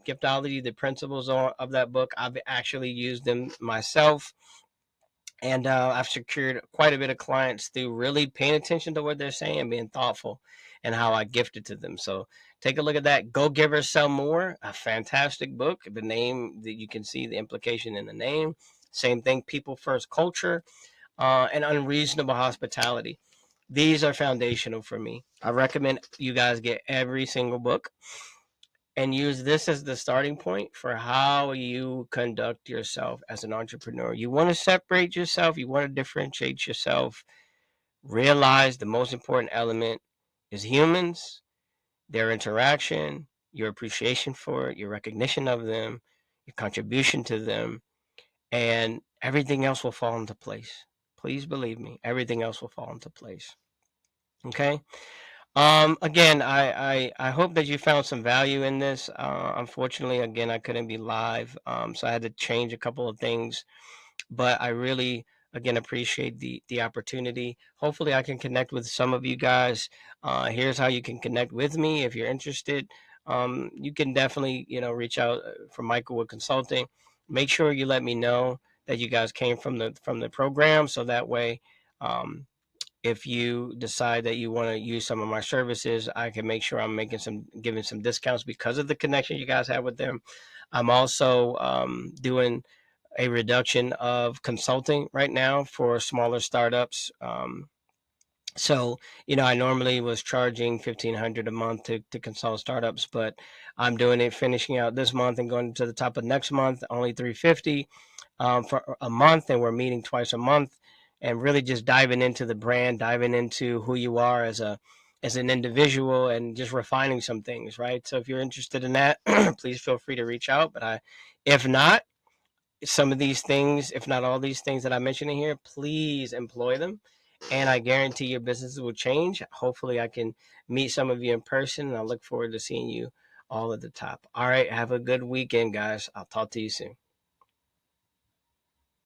Giftology. The principles of that book. I've actually used them myself. And I've secured quite a bit of clients through really paying attention to what they're saying, being thoughtful, and how I gifted to them. So take a look at that. Go Give Her Sell More, a fantastic book. The name that you can see the implication in the name. Same thing. People First Culture, and Unreasonable Hospitality. These are foundational for me. I recommend you guys get every single book and use this as the starting point for how you conduct yourself as an entrepreneur. You want to separate yourself, you want to differentiate yourself. Realize the most important element is humans, their interaction, your appreciation for it, your recognition of them, your contribution to them, and everything else will fall into place. Please believe me, everything else will fall into place. Okay. Again, I hope that you found some value in this. Unfortunately, again, I couldn't be live, so I had to change a couple of things. But I really, again, appreciate the opportunity. Hopefully, I can connect with some of you guys. Here's how you can connect with me if you're interested. You can definitely, reach out for Michael with Consulting. Make sure you let me know that you guys came from the program, so that way. If you decide that you want to use some of my services, I can make sure I'm giving some discounts because of the connection you guys have with them. I'm also doing a reduction of consulting right now for smaller startups. So, I normally was charging 1,500 a month to consult startups, but I'm doing it finishing out this month and going to the top of next month, only 350 for a month, and we're meeting twice a month, and really just diving into the brand, diving into who you are as an individual, and just refining some things, right? So if you're interested in that, please feel free to reach out. But if not, some of these things, if not all these things that I mentioned in here, please employ them. And I guarantee your businesses will change. Hopefully, I can meet some of you in person, and I look forward to seeing you all at the top. All right. Have a good weekend, guys. I'll talk to you soon.